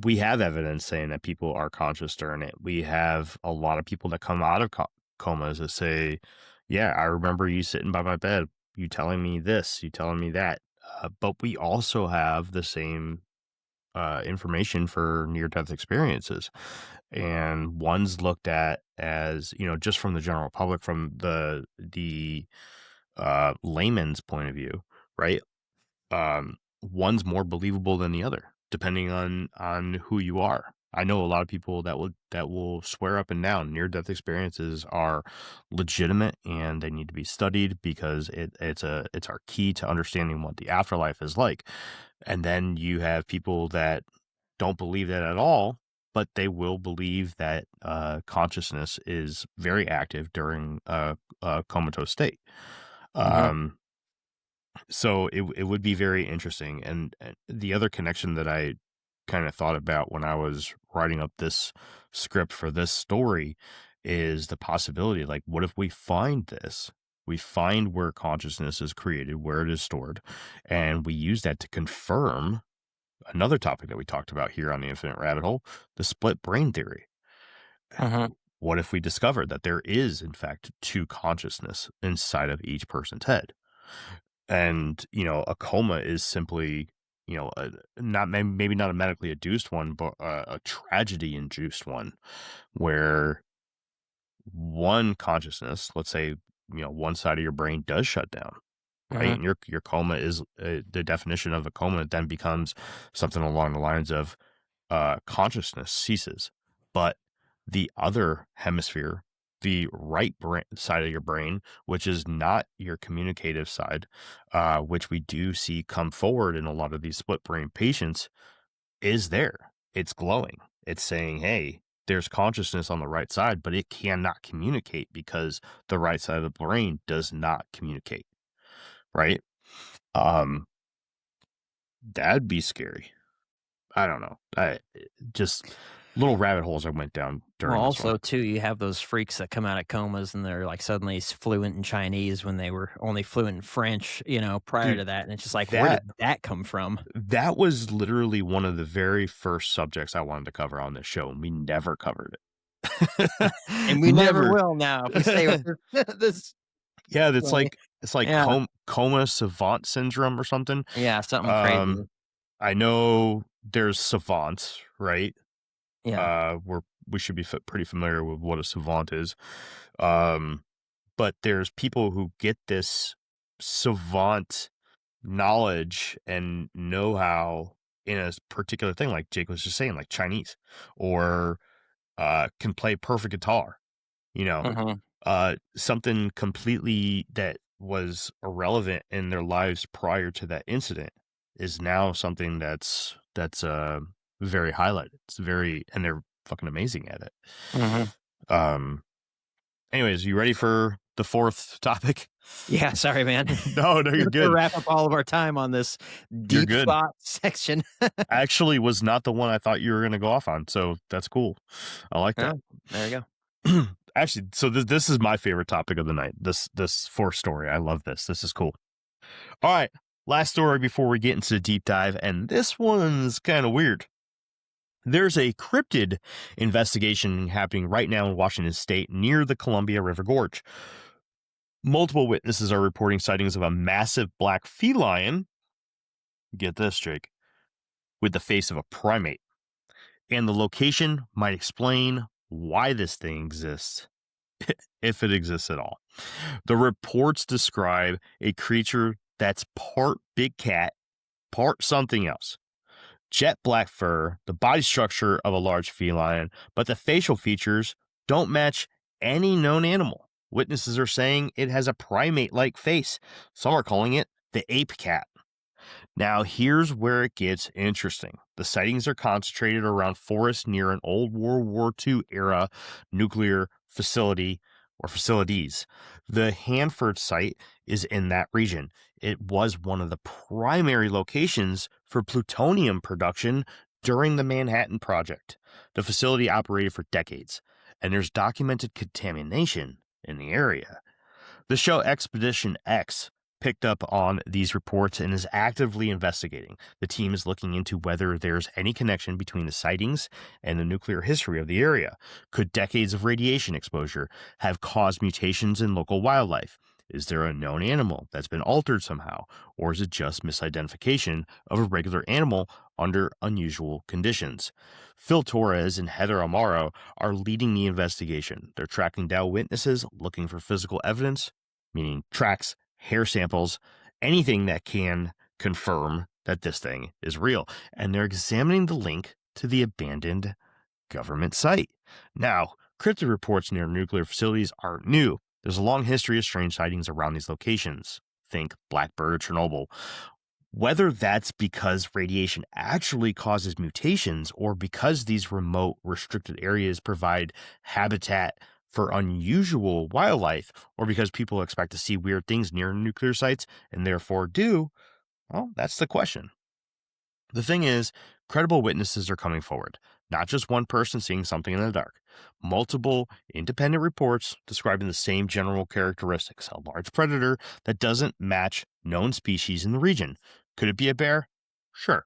we have evidence saying that people are conscious during it. We have a lot of people that come out of comas that say, "Yeah, I remember you sitting by my bed, you telling me this, you telling me that." But we also have the same information for near-death experiences, and one's looked at as just from the general public, from the layman's point of view, right? One's more believable than the other, depending on who you are. I know a lot of people that will swear up and down near-death experiences are legitimate and they need to be studied because it's our key to understanding what the afterlife is like. And then you have people that don't believe that at all, but they will believe that consciousness is very active during a comatose state.
Hmm.
Um, so it would be very interesting. And the other connection that I kind of thought about when I was writing up this script for this story is the possibility, like, what if we find this? We find where consciousness is created, where it is stored, and we use that to confirm another topic that we talked about here on the Infinite Rabbit Hole, the split brain theory.
Hmm.
What if we discover that there is, in fact, two consciousness inside of each person's head? And, a coma is simply, maybe not a medically induced one, but a tragedy induced one where one consciousness, let's say, one side of your brain does shut down, right? And your coma is the definition of a coma then becomes something along the lines of consciousness ceases, but the other hemisphere, the right side of your brain, which is not your communicative side, which we do see come forward in a lot of these split brain patients, is there. It's glowing. It's saying, hey, there's consciousness on the right side, but it cannot communicate because the right side of the brain does not communicate, right? That'd be scary. I don't know. Just little rabbit holes I went down during
Well,
this one.
also too, you have those freaks that come out of comas and they're like suddenly fluent in Chinese when they were only fluent in French, prior
Dude,
to that, and it's just like, where did that come from?
that was literally one of the very first subjects I wanted to cover on this show, and we never covered it.
And we never will now if we stay with this.
Yeah,
way.
it's like
Yeah,
coma savant syndrome or something.
yeah, something crazy.
I know there's savants, right?
Yeah.
We should be pretty familiar with what a savant is. But there's people who get this savant knowledge and know-how in a particular thing, like Jake was just saying, like Chinese, or can play perfect guitar, you know,
Mhm.
something completely that was irrelevant in their lives prior to that incident is now something that's very highlighted. And they're fucking amazing at it.
Mhm.
Anyways, you ready for the fourth topic?
Yeah, sorry, man.
No, you're
To
good.
wrap up all of our time on this
You're
deep
good.
thought section.
Actually was not the one I thought you were going to go off on, so that's cool. I like
Yeah,
that.
there you go.
Actually, so this is my favorite topic of the night. This fourth story. I love this. This is cool. All right, last story before we get into the deep dive, and this one's kind of weird. There's a cryptid investigation happening right now in Washington State near the Columbia River Gorge. Multiple witnesses are reporting sightings of a massive black feline. Get this, Jake, with the face of a primate. And the location might explain why this thing exists, if it exists at all. The reports describe a creature that's part big cat, part something else. Jet black fur, the body structure of a large feline, but the facial features don't match any known animal. Witnesses are saying it has a primate-like face. Some are calling it the ape cat. Now, here's where it gets interesting. The sightings are concentrated around forests near an old World War II era nuclear facility or facilities. The Hanford site is in that region. It was one of the primary locations for plutonium production during the Manhattan Project. The facility operated for decades, and there's documented contamination in the area. The show Expedition X picked up on these reports and is actively investigating. The team is looking into whether there's any connection between the sightings and the nuclear history of the area. Could decades of radiation exposure have caused mutations in local wildlife? Is there a known animal that's been altered somehow? Or is it just misidentification of a regular animal under unusual conditions? Phil Torres and Heather Amaro are leading the investigation. They're tracking down witnesses, looking for physical evidence, meaning tracks, hair samples, anything that can confirm that this thing is real. And they're examining the link to the abandoned government site. Now, cryptid reports near nuclear facilities aren't new. There's a long history of strange sightings around these locations. Think Blackbird, Chernobyl. Whether that's because radiation actually causes mutations or because these remote, restricted areas provide habitat for unusual wildlife, or because people expect to see weird things near nuclear sites and therefore do, well, that's the question. The thing is, credible witnesses are coming forward, not just one person seeing something in the dark. Multiple independent reports describing the same general characteristics, a large predator that doesn't match known species in the region. Could it be a bear? Sure.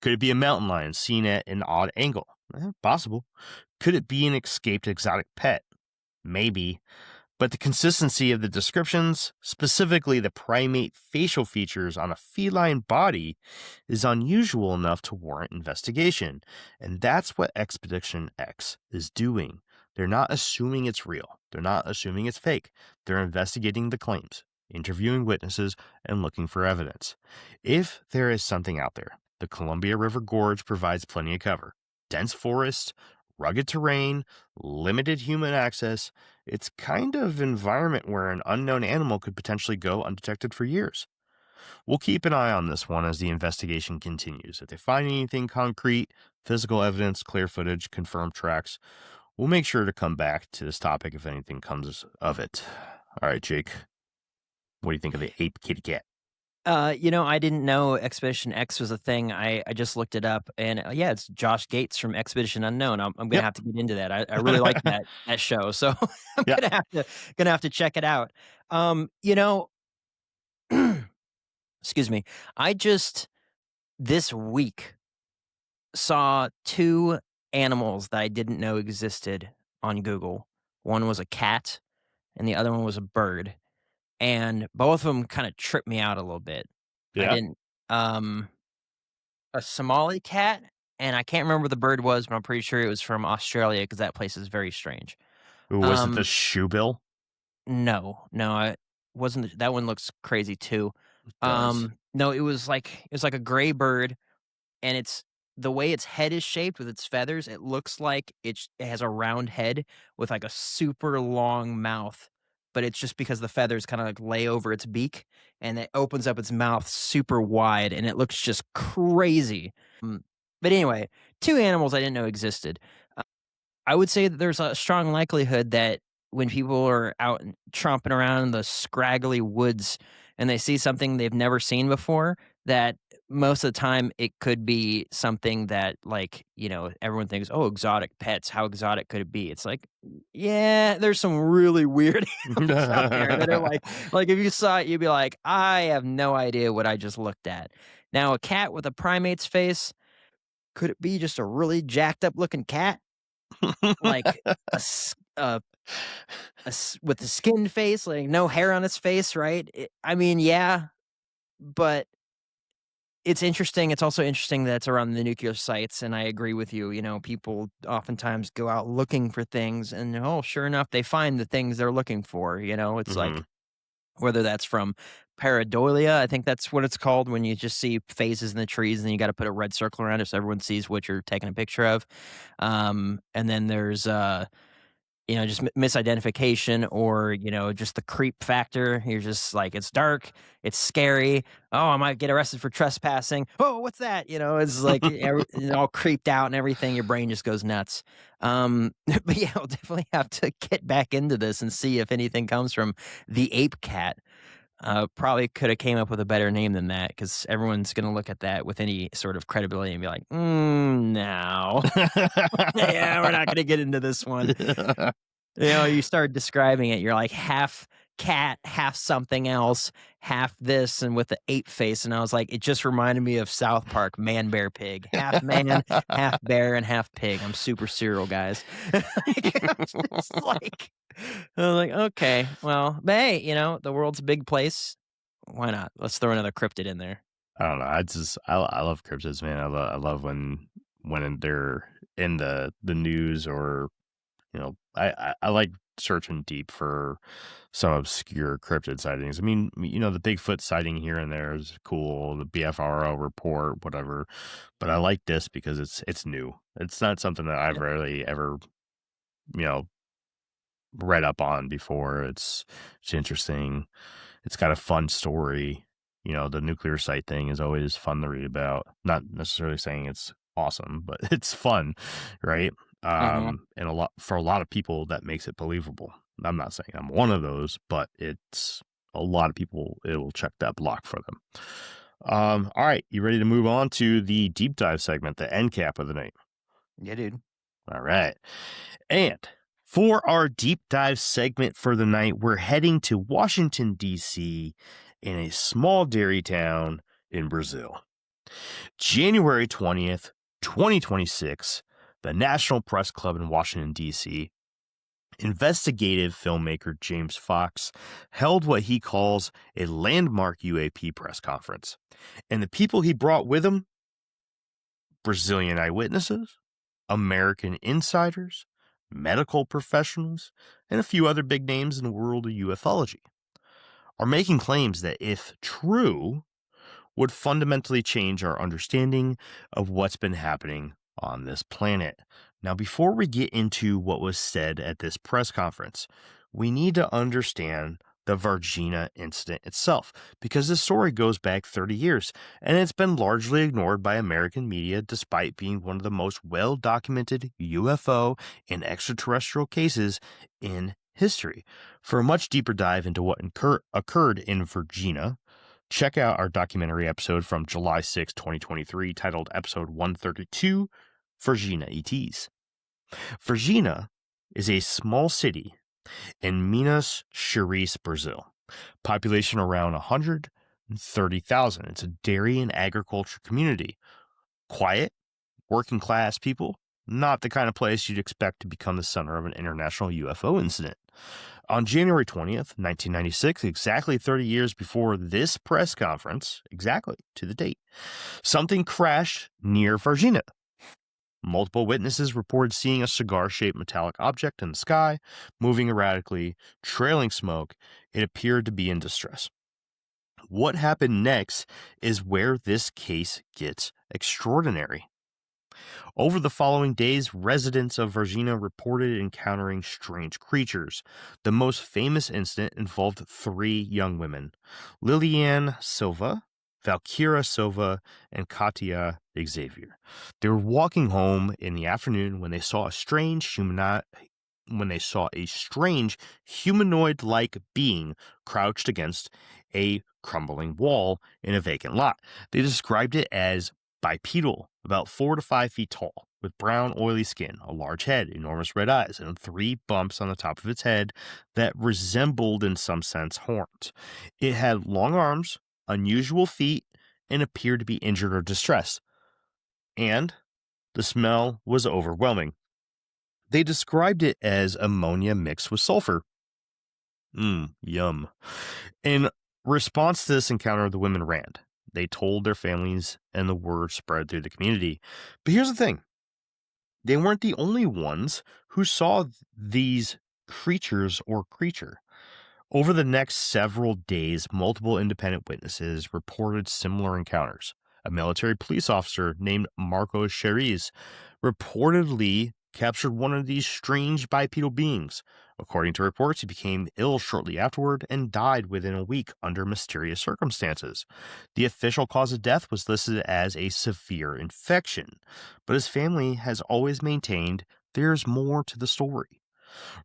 Could it be a mountain lion seen at an odd angle? Possible. Could it be an escaped exotic pet? Maybe. But the consistency of the descriptions, specifically the primate facial features on a feline body, is unusual enough to warrant investigation. And that's what Expedition X is doing. They're not assuming it's real. They're not assuming it's fake. They're investigating the claims, interviewing witnesses, and looking for evidence. If there is something out there, the Columbia River Gorge provides plenty of cover. Dense forests, rugged terrain, limited human access. It's kind of environment where an unknown animal could potentially go undetected for years. We'll keep an eye on this one as the investigation continues. If they find anything concrete, physical evidence, clear footage, confirmed tracks, we'll make sure to come back to this topic if anything comes of it. All right, Jake, what do you think of the ape kitty cat?
I didn't know Expedition X was a thing. I just looked it up, and yeah, it's Josh Gates from Expedition Unknown. I'm gonna
Yep.
have to get into that. I really like that show, so I'm
Yeah.
gonna have to check it out. Excuse me. I just this week saw two animals that I didn't know existed on Google. One was a cat, and the other one was a bird, and both of them kind of tripped me out a little bit. I
Yeah.
didn't. A Somali cat, and I can't remember what the bird was, but I'm pretty sure it was from Australia because that place is very strange.
Ooh, was it the
Um,
shoebill?
no, I wasn't. That one looks crazy too.
It does.
No, it was like a gray bird, and it's the way its head is shaped with its feathers. It looks like it has a round head with like a super long mouth, but it's just because the feathers kind of like lay over its beak, and it opens up its mouth super wide, and it looks just crazy. Mm, but anyway, two animals I didn't know existed. I would say that there's a strong likelihood that when people are out and tromping around in the scraggly woods and they see something they've never seen before, that most of the time it could be something that, like, everyone thinks, oh, exotic pets. How exotic could it be? It's like, yeah, there's some really weird animals out there that are like if you saw it, you'd be like, I have no idea what I just looked at. Now, a cat with a primate's face, could it be just a really jacked up looking cat? Like with the skinned face, like no hair on its face, right? I mean, yeah, but it's interesting. It's also interesting that it's around the nuclear sites, and I agree with you. People oftentimes go out looking for things, and sure enough, they find the things they're looking for. It's like
Mhm.
whether that's from pareidolia, I think that's what it's called when you just see phases in the trees, and you got to put a red circle around it so everyone sees what you're taking a picture of. And then there's just misidentification or, just the creep factor. You're just like, it's dark, it's scary. Oh, I might get arrested for trespassing. Oh, what's that? It's like it's all creeped out and everything. Your brain just goes nuts. But yeah, I'll definitely have to get back into this and see if anything comes from the ape cat. Probably could have came up with a better name than that because everyone's going to look at that with any sort of credibility and be like, no. Yeah, we're not going to get into this one. You start describing it, you're like half cat, half something else, half this, and with the ape face. And I was like, it just reminded me of South Park, Man, Bear, Pig. Half man, half bear, and half pig. I'm super serial, guys. I was like, okay, well, but hey, the world's a big place. Why not? Let's throw another cryptid in there.
I don't know. I love cryptids, man. I love when they're in the news or I like searching deep for some obscure cryptid sightings. I mean, the Bigfoot sighting here and there is cool, the BFRO report, whatever. But I like this because it's new. It's not something that I've
Yeah.
rarely ever, you know, read up on before. It's interesting. It's got a fun story. The nuclear site thing is always fun to read about. Not necessarily saying it's awesome, but it's fun, right?
Mhm.
And for a lot of people that makes it believable. I'm not saying I'm one of those, but it's a lot of people, it will check that block for them. All right, you ready to move on to the deep dive segment, the end cap of the night?
Yeah, dude.
All right. And for our deep dive segment for the night, we're heading to Washington, D.C., in a small dairy town in Brazil. January 20th, 2026, the National Press Club in Washington, D.C. Investigative filmmaker James Fox held what he calls a landmark UAP press conference. And the people he brought with him: Brazilian eyewitnesses, American insiders, medical professionals, and a few other big names in the world of ufology, are making claims that, if true, would fundamentally change our understanding of what's been happening on this planet. Now, before we get into what was said at this press conference, we need to understand the Varginha incident itself, because this story goes back 30 years, and it's been largely ignored by American media despite being one of the most well-documented UFO and extraterrestrial cases in history. For a much deeper dive into what occurred in Varginha, check out our documentary episode from July 6, 2023, titled Episode 132, Varginha ETs. Varginha is a small city in Minas Gerais, Brazil. Population around 130,000. It's a dairy and agriculture community. Quiet, working class people, not the kind of place you'd expect to become the center of an international UFO incident. On January 20th, 1996, exactly 30 years before this press conference, exactly to the date, something crashed near Varginha. Multiple witnesses reported seeing a cigar-shaped metallic object in the sky, moving erratically, trailing smoke. It appeared to be in distress. What happened next is where this case gets extraordinary. Over the following days, residents of Varginha reported encountering strange creatures. The most famous incident involved 3 young women: Liliane Silva, Valkyria Silva, and Katia Xavier. They were walking home in the afternoon when they saw a strange humanoid-like being crouched against a crumbling wall in a vacant lot. They described it as bipedal, about 4 to 5 feet tall, with brown, oily skin, a large head, enormous red eyes, and 3 bumps on the top of its head that resembled, in some sense, horns. It had long arms, unusual feet, and appeared to be injured or distressed. And the smell was overwhelming. They described it as ammonia mixed with sulfur. Yum. In response to this encounter, the women ran. They told their families, and the word spread through the community. But here's the thing. They weren't the only ones who saw these creatures or creature. Over the next several days, multiple independent witnesses reported similar encounters. A military police officer named Marco Cheries reportedly captured one of these strange bipedal beings. According to reports, he became ill shortly afterward and died within a week under mysterious circumstances. The official cause of death was listed as a severe infection, but his family has always maintained there's more to the story.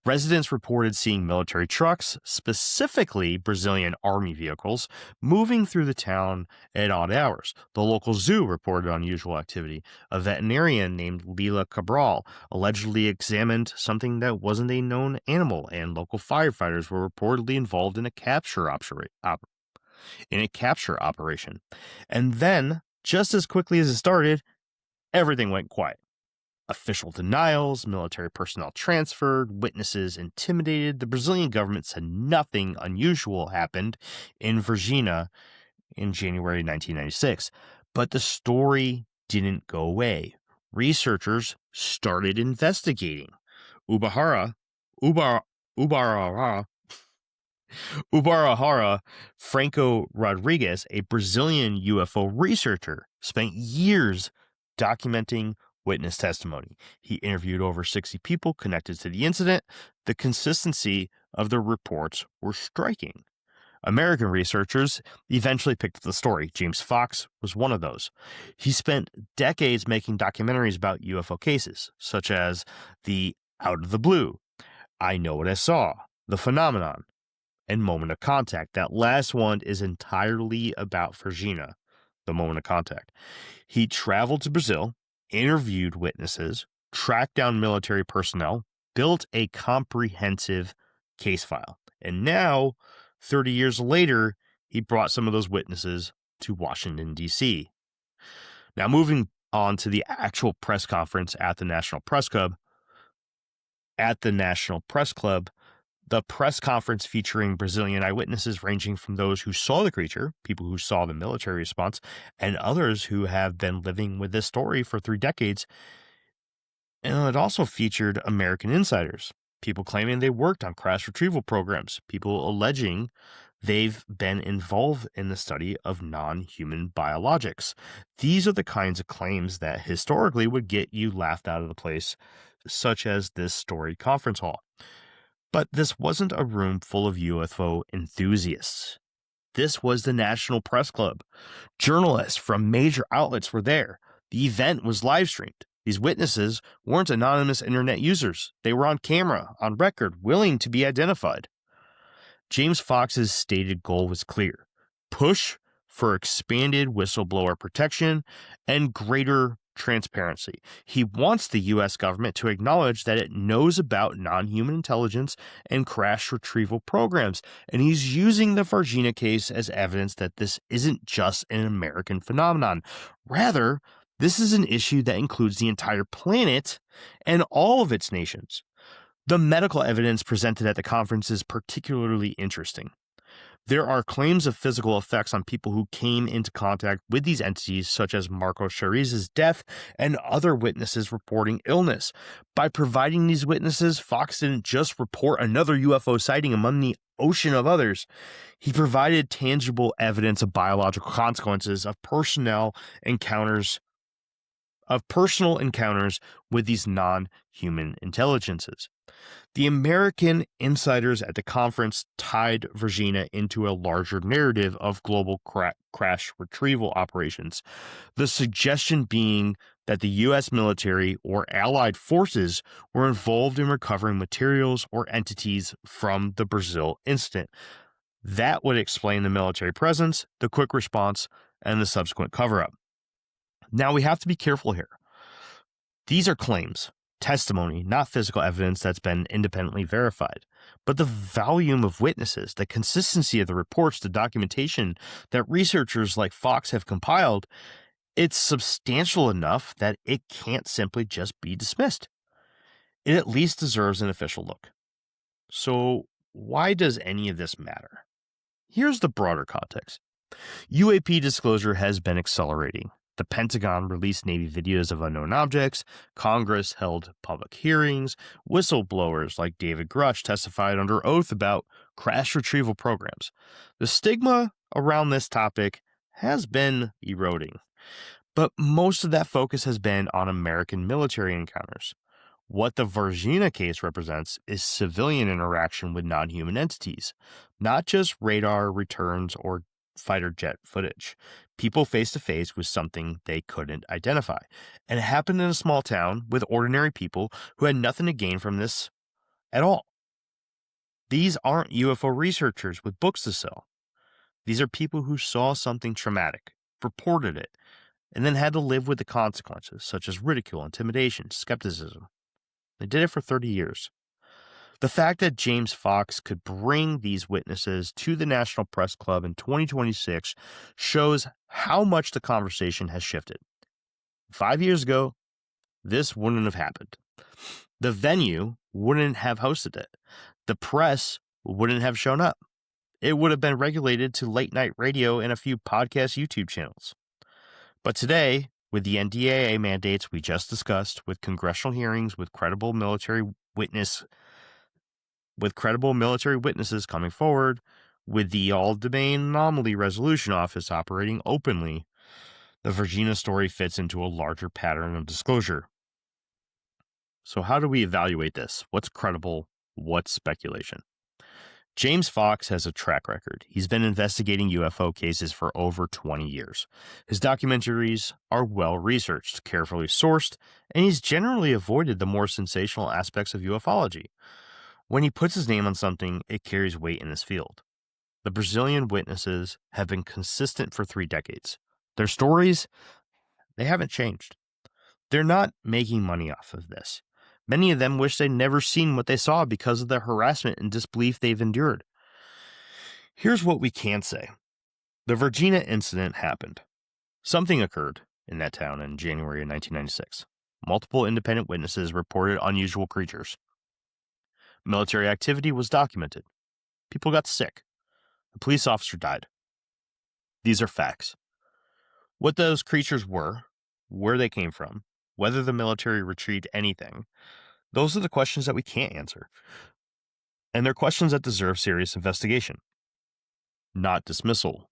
Residents reported seeing military trucks, specifically Brazilian army vehicles, moving through the town at odd hours. The local zoo reported unusual activity. A veterinarian named Lila Cabral allegedly examined something that wasn't a known animal, and local firefighters were reportedly involved in a capture operation. And then, just as quickly as it started, everything went quiet. Official denials, military personnel transferred, witnesses intimidated. The Brazilian government said nothing unusual happened in Varginha in January 1996. But the story didn't go away. Researchers started investigating. Ubarahara Franco Rodriguez, a Brazilian UFO researcher, spent years documenting witness testimony. He interviewed over 60 people connected to the incident. The consistency of the reports were striking. American researchers eventually picked up the story. James Fox was one of those. He spent decades making documentaries about UFO cases, such as the Out of the Blue, I Know What I Saw, The Phenomenon, and Moment of Contact. That last one is entirely about Varginha, the Moment of Contact. He traveled to Brazil, interviewed witnesses, tracked down military personnel, built a comprehensive case file. And now, 30 years later, he brought some of those witnesses to Washington, D.C. Now, moving on to the actual press conference at the National Press Club, At the National Press Club, the press conference featuring Brazilian eyewitnesses ranging from those who saw the creature, people who saw the military response, and others who have been living with this story for 3 decades. And it also featured American insiders, people claiming they worked on crash retrieval programs, people alleging they've been involved in the study of non-human biologics. These are the kinds of claims that historically would get you laughed out of the place, such as this storied conference hall. But this wasn't a room full of UFO enthusiasts. This was the National Press Club. Journalists from major outlets were there. The event was live streamed. These witnesses weren't anonymous internet users. They were on camera, on record, willing to be identified. James Fox's stated goal was clear: push for expanded whistleblower protection and greater transparency. He wants the U.S. government to acknowledge that it knows about non-human intelligence and crash retrieval programs, and he's using the Varginha case as evidence that this isn't just an American phenomenon. Rather, this is an issue that includes the entire planet and all of its nations. The medical evidence presented at the conference is particularly interesting. There are claims of physical effects on people who came into contact with these entities, such as Marco Chariz's death and other witnesses reporting illness. By providing these witnesses, Fox didn't just report another UFO sighting among the ocean of others. He provided tangible evidence of biological consequences of personal encounters with these non-human intelligences. The American insiders at the conference tied Varginha into a larger narrative of global crash retrieval operations, the suggestion being that the U.S. military or allied forces were involved in recovering materials or entities from the Brazil incident. That would explain the military presence, the quick response, and the subsequent cover-up. Now, we have to be careful here. These are claims, testimony, not physical evidence that's been independently verified. But the volume of witnesses, the consistency of the reports, the documentation that researchers like Fox have compiled, it's substantial enough that it can't simply just be dismissed. It at least deserves an official look. So why does any of this matter? Here's the broader context. UAP disclosure has been accelerating. The Pentagon released Navy videos of unknown objects, Congress held public hearings, whistleblowers like David Grush testified under oath about crash retrieval programs. The stigma around this topic has been eroding, but most of that focus has been on American military encounters. What the Varginha case represents is civilian interaction with non-human entities, not just radar returns or fighter jet footage. People face to face with something they couldn't identify. And it happened in a small town with ordinary people who had nothing to gain from this at all. These aren't UFO researchers with books to sell. These are people who saw something traumatic, reported it, and then had to live with the consequences, such as ridicule, intimidation, skepticism. They did it for 30 years. The fact that James Fox could bring these witnesses to the National Press Club in 2026 shows how much the conversation has shifted. 5 years ago, this wouldn't have happened. The venue wouldn't have hosted it. The press wouldn't have shown up. It would have been regulated to late-night radio and a few podcast YouTube channels. But today, with the NDAA mandates we just discussed, with congressional hearings, with credible military witnesses coming forward, with the all-domain Anomaly Resolution Office operating openly, the Varginha story fits into a larger pattern of disclosure. So how do we evaluate this? What's credible? What's speculation? James Fox has a track record. He's been investigating UFO cases for over 20 years. His documentaries are well-researched, carefully sourced, and he's generally avoided the more sensational aspects of ufology. When he puts his name on something, it carries weight in this field. The Brazilian witnesses have been consistent for 3 decades. Their stories, they haven't changed. They're not making money off of this. Many of them wish they'd never seen what they saw because of the harassment and disbelief they've endured. Here's what we can say. The Varginha incident happened. Something occurred in that town in January of 1996. Multiple independent witnesses reported unusual creatures. Military activity was documented. People got sick. A police officer died. These are facts. What those creatures were, where they came from, whether the military retrieved anything, those are the questions that we can't answer. And they're questions that deserve serious investigation, not dismissal.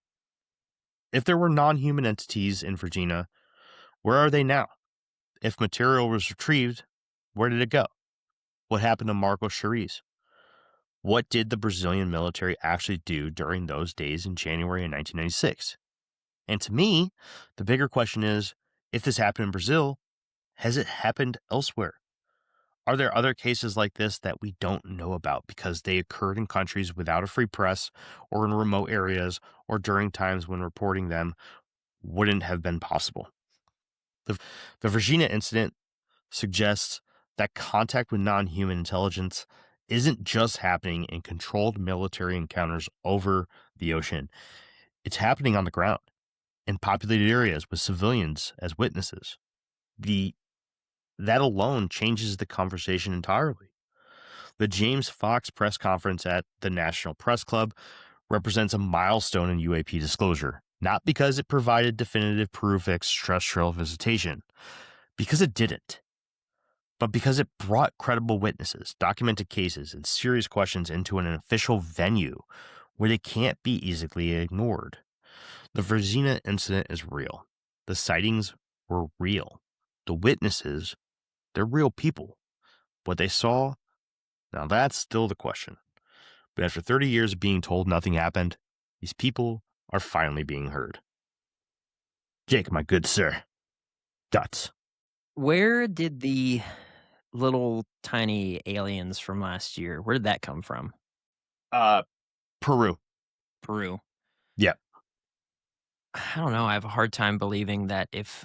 If there were non-human entities in Virginia, where are they now? If material was retrieved, where did it go? What happened to Marco Charisse? What did the Brazilian military actually do during those days in January of 1996? And to me, the bigger question is, if this happened in Brazil, has it happened elsewhere? Are there other cases like this that we don't know about because they occurred in countries without a free press or in remote areas or during times when reporting them wouldn't have been possible? The Virginia incident suggests that contact with non-human intelligence isn't just happening in controlled military encounters over the ocean. It's happening on the ground in populated areas with civilians as witnesses. That alone changes the conversation entirely. The James Fox press conference at the National Press Club represents a milestone in UAP disclosure, not because it provided definitive proof of extraterrestrial visitation, because it didn't, but because it brought credible witnesses, documented cases, and serious questions into an official venue where they can't be easily ignored. The Virginia incident is real. The sightings were real. The witnesses, they're real people. What they saw, now that's still the question. But after 30 years of being told nothing happened, these people are finally being heard. Jake, my good sir. Dots.
Where did the little tiny aliens from last year, where did that come from?
Peru.
Peru.
Yeah.
I don't know. I have a hard time believing that if...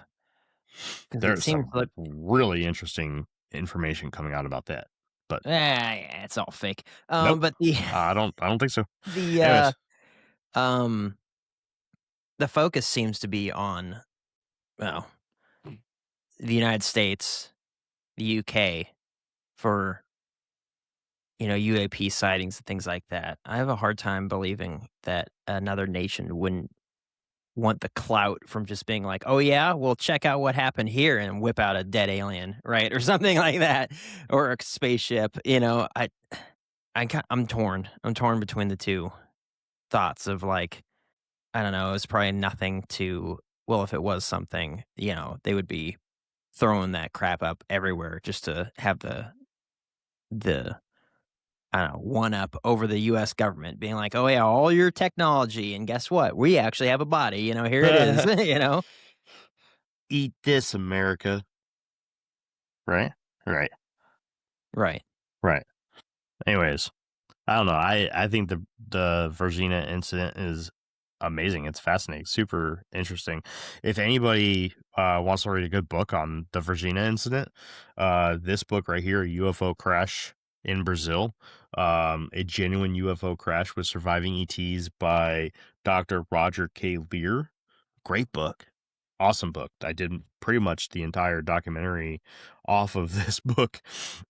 'cause it
There's
seems
some
like
really interesting information coming out about that. But
yeah, it's all fake.
nope,
But the
I don't think so.
the
Anyways,
the focus seems to be on, well, the United States, the UK for, UAP sightings and things like that. I have a hard time believing that another nation wouldn't want the clout from just being like, "Oh yeah, well check out what happened here," and whip out a dead alien, right, or something like that, or a spaceship. I'm torn. I'm torn between the two thoughts of like, I don't know, it's probably nothing to. Well, if it was something, they would be throwing that crap up everywhere just to have the I don't know, one up over the US government being like, "Oh yeah, all your technology, and guess what? We actually have a body, here it is."
Eat this, America. Right? Right.
Right.
Right. Anyways, I don't know. I think the Virginia incident is amazing. It's fascinating, super interesting. If anybody wants to read a good book on the Virginia incident, this book right here, UFO Crash in Brazil, a genuine UFO crash with surviving ETs by Dr. Roger K. Lear. Great book. Awesome book. I did pretty much the entire documentary off of this book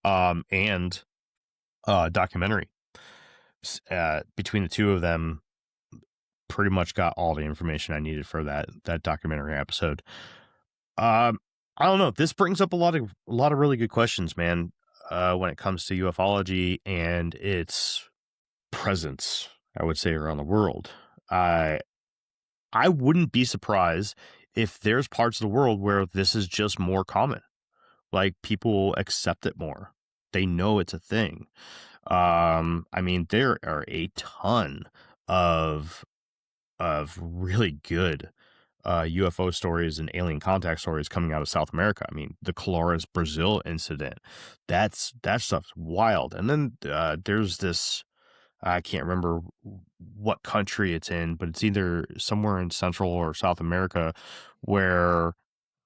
and documentary. Between the two of them, pretty much got all the information I needed for that documentary episode. I don't know. This brings up a lot of really good questions, man. When it comes to ufology and its presence, I would say around the world. I wouldn't be surprised if there's parts of the world where this is just more common. Like people accept it more. They know it's a thing. I mean, there are a ton of really good UFO stories and alien contact stories coming out of South America. I mean, the Colores Brazil incident, that stuff's wild. And then there's this, I can't remember what country it's in, but it's either somewhere in Central or South America where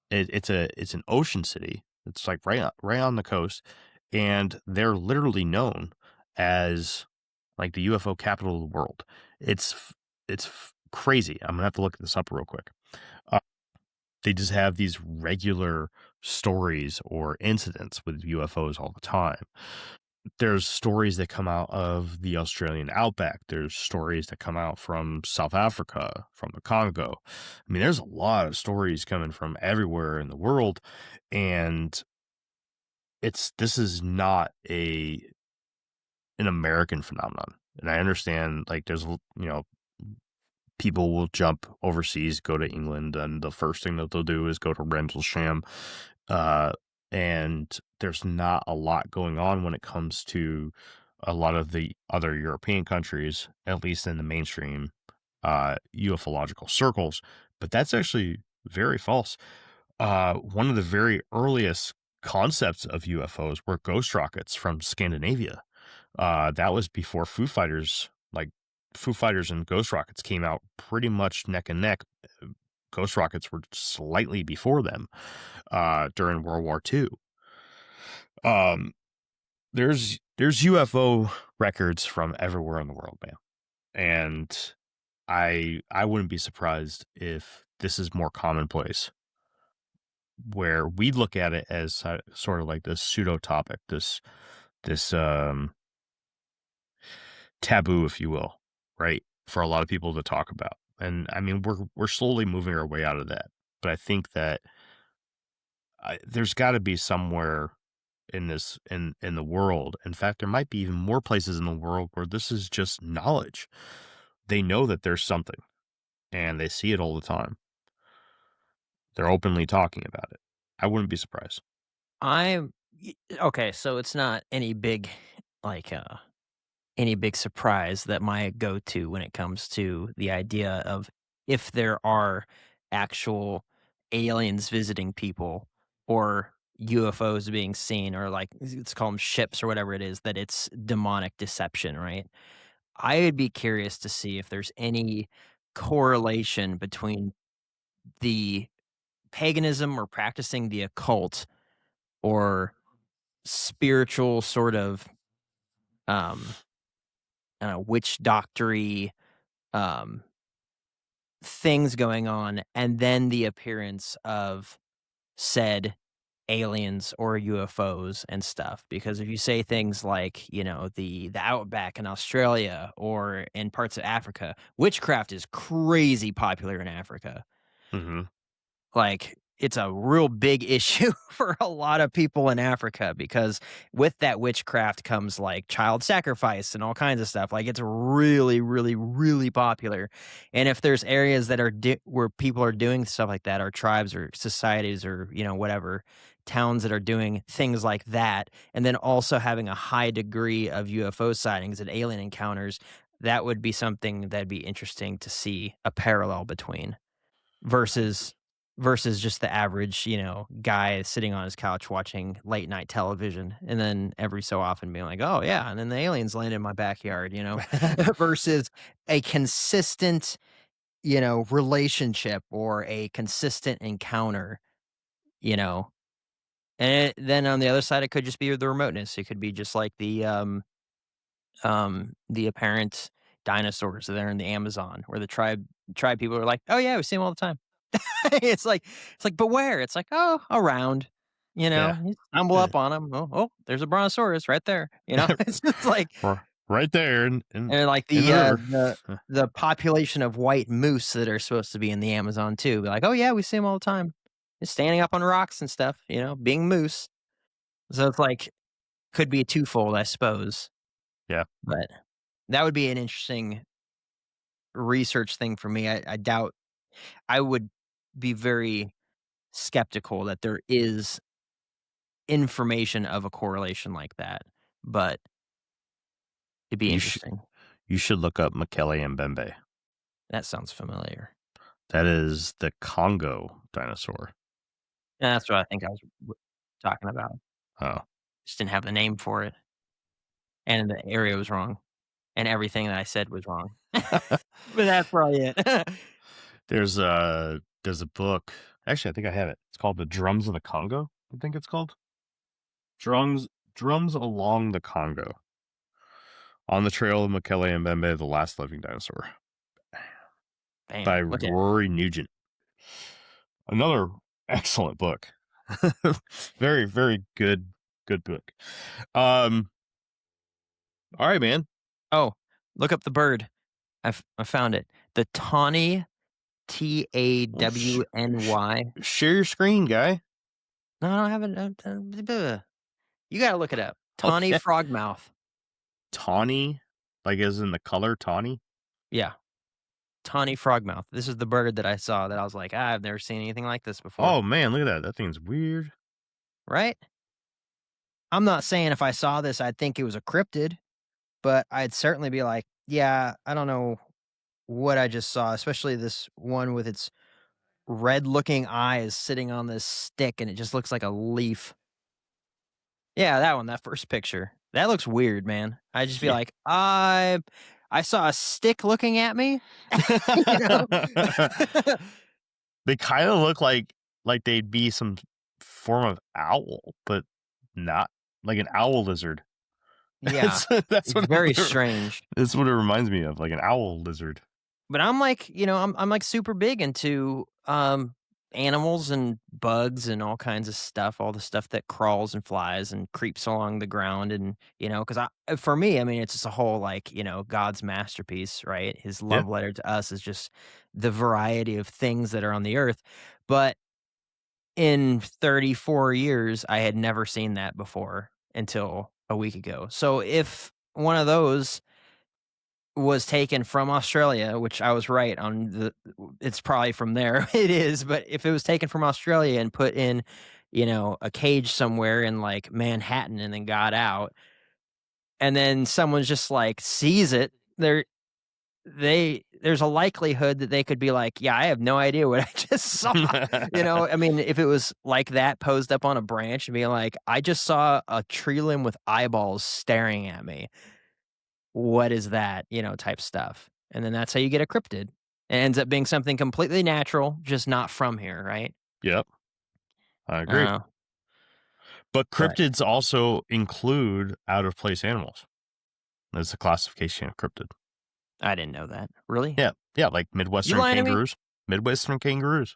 it's an ocean city. It's like right on the coast, and they're literally known as like the UFO capital of the world. It's crazy. I'm gonna have to look this up real quick. They just have these regular stories or incidents with UFOs all the time. there's stories that come out of the Australian outback. There's stories that come out from South Africa, from the Congo. I mean, there's a lot of stories coming from everywhere in the world, and this is not an American phenomenon. And I understand, like, there's, people will jump overseas, go to England, and the first thing that they'll do is go to Rendlesham. And there's not a lot going on when it comes to a lot of the other European countries, at least in the mainstream ufological circles. But that's actually very false. One of the very earliest concepts of UFOs were ghost rockets from Scandinavia. That was before Foo Fighters, like Foo Fighters and Ghost Rockets came out pretty much neck and neck. Ghost Rockets were slightly before them during World War II. There's UFO records from everywhere in the world, man. And I wouldn't be surprised if this is more commonplace, where we look at it as sort of like this pseudo topic, this taboo, if you will, right? For a lot of people to talk about. And I mean, we're slowly moving our way out of that. But I think that there's got to be somewhere in the world. In fact, there might be even more places in the world where this is just knowledge. They know that there's something, and they see it all the time. They're openly talking about it. I wouldn't be surprised.
Okay, so it's not any big like any big surprise that my go-to when it comes to the idea of if there are actual aliens visiting people or UFOs being seen, or like let's call them ships or whatever it is, that it's demonic deception, right? I would be curious to see if there's any correlation between the paganism or practicing the occult or spiritual sort of um I don't know, witch doctory um things going on, and then the appearance of said aliens or UFOs and stuff. Because if you say things like, the outback in Australia or in parts of Africa, witchcraft is crazy popular in Africa.
Hmm.
Like, it's a real big issue for a lot of people in Africa because with that witchcraft comes, like, child sacrifice and all kinds of stuff. Like, it's really, really, really popular, and if there's areas that are where people are doing stuff like that, or tribes or societies or, whatever, towns that are doing things like that, and then also having a high degree of UFO sightings and alien encounters, that would be something that'd be interesting to see a parallel between versus just the average, guy sitting on his couch watching late night television and then every so often being like, "Oh, yeah, and then the aliens land in my backyard," versus a consistent, relationship or a consistent encounter, you know? Then on the other side, it could just be the remoteness. It could be just like the apparent dinosaurs that are in the Amazon where the tribe people are like, "Oh, yeah, we see them all the time." It's like, "But where?" It's like, "Oh, around."
Yeah.
You stumble up on them. "Oh, there's a brontosaurus right there." It's just like
Right there in
and like
in the river.
the population of white moose that are supposed to be in the Amazon too. Be like, "Oh, yeah, we see them all the time. Just standing up on rocks and stuff, being moose." So it's like, could be a twofold, I suppose,
Yeah.
but that would be an interesting research thing for me. I doubt I would be very skeptical that there is information of a correlation like that, but it'd be
You should
interesting.
you should look up Mekele and Mbembe.
That sounds familiar.
That is the Congo dinosaur.
That's what I think I was talking about.
Oh.
Just didn't have the name for it, and the area was wrong, and everything that I said was wrong. But that's probably it.
There's a book. Actually, I think I have it. It's called The Drums of the Congo, I think it's called. Drums Along the Congo. On the Trail of Mekele and Mbembe, the Last Living Dinosaur,
Bam,
by
look at
Rory Nugent. Another excellent book. Very, very good book. Um, All right, man.
Oh, look up the bird. I found it. The tawny, Tawny.
Share your screen, guy.
No, I don't have it. You gotta look it up. Tawny
Okay.
frogmouth.
Tawny, like as in the color tawny.
Yeah, tawny frogmouth. This is the bird that I saw that I was like, I've never seen anything like this before.
Oh man, look at that. That thing's weird.
Right? I'm not saying if I saw this, I'd think it was a cryptid, but I'd certainly be like, yeah, I don't know what I just saw, especially this one with its red-looking eyes sitting on this stick, and it just looks like a leaf. Yeah, that one, that first picture. That looks weird, man. I'd just be
Yeah.
like, I saw a stick looking at me. You know?
They kind of look like they'd be some form of owl, but not like an owl lizard.
Yeah,
That's
it's
what
very strange.
That's what it reminds me of, like an owl lizard.
But I'm like, I'm like super big into animals and bugs and all kinds of stuff, all the stuff that crawls and flies and creeps along the ground, and because for me, I mean, it's just a whole like God's masterpiece, right? His
Yeah.
love letter to us is just the variety of things that are on the earth. But in 34 years, I had never seen that before until a week ago. So if one of those was taken from Australia, which I was right on, it's probably from there. It is, but if it was taken from Australia and put in, a cage somewhere in like Manhattan and then got out, and then someone just like sees it, there's a likelihood that they could be like, yeah, I have no idea what I just saw. I mean, if it was like that posed up on a branch and be like, I just saw a tree limb with eyeballs staring at me. What is that? Type stuff. And then that's how you get a cryptid. It ends up being something completely natural, just not from here, right?
Yep, I agree.
Uh,
But
But-
cryptids also include out of place animals. That's a classification of cryptid.
I didn't know that. Really?
Yeah, like Midwestern
lying to me?
kangaroos. Midwestern kangaroos.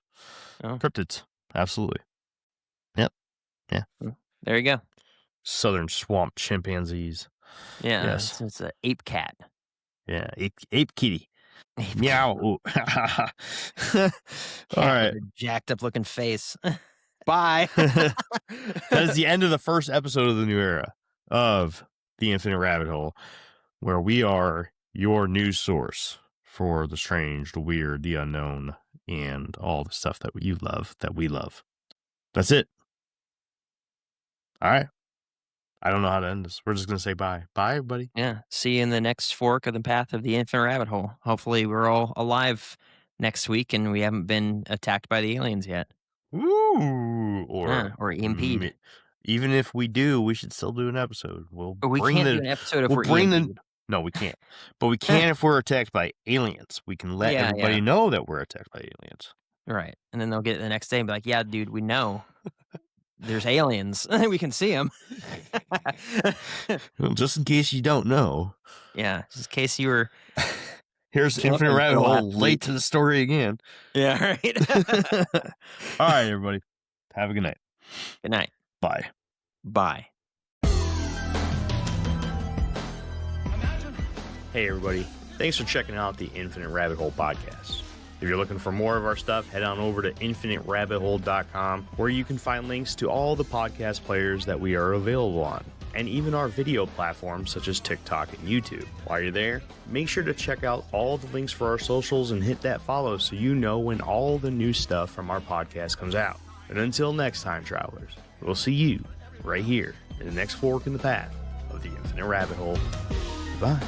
Oh.
Cryptids, absolutely. Yep. Yeah.
There you go.
Southern swamp chimpanzees.
Yeah.
Yes.
It's an ape cat.
Yeah, ape kitty.
Ape
Meow. Ooh.
cat
All right.
with a jacked up looking face. Bye.
That is the end of the first episode of the new era of the Infinite Rabbit Hole, where we are your news source for the strange, the weird, the unknown, and all the stuff that you love, that we love. That's it. All right. I don't know how to end this. We're just going to say bye. Bye, everybody.
Yeah. See you in the next fork of the path of the infinite rabbit hole. Hopefully we're all alive next week and we haven't been attacked by the aliens yet.
Ooh.
Or EMP'd.
Even if we do, we should still do an episode.
We can't do an episode if we're
bring
EMP'd.
No, we can't. But we can if we're attacked by aliens. We can let everybody know that we're attacked by aliens.
Right. And then they'll get it the next day and be like, yeah, dude, we know. There's aliens. We can see them.
Well, just in case you don't know.
Yeah, just in case you were...
Here's Infinite Rabbit Hole, late to the story again.
Yeah, right.
All right, everybody. Have a good night.
Good night.
Bye.
Bye.
Hey, everybody. Thanks for checking out the Infinite Rabbit Hole podcast. If you're looking for more of our stuff, head on over to infiniterabbithole.com, where you can find links to all the podcast players that we are available on, and even our video platforms such as TikTok and YouTube. While you're there, make sure to check out all the links for our socials and hit that follow so you know when all the new stuff from our podcast comes out. And until next time, travelers, we'll see you right here in the next fork in the path of the Infinite Rabbit Hole. Bye.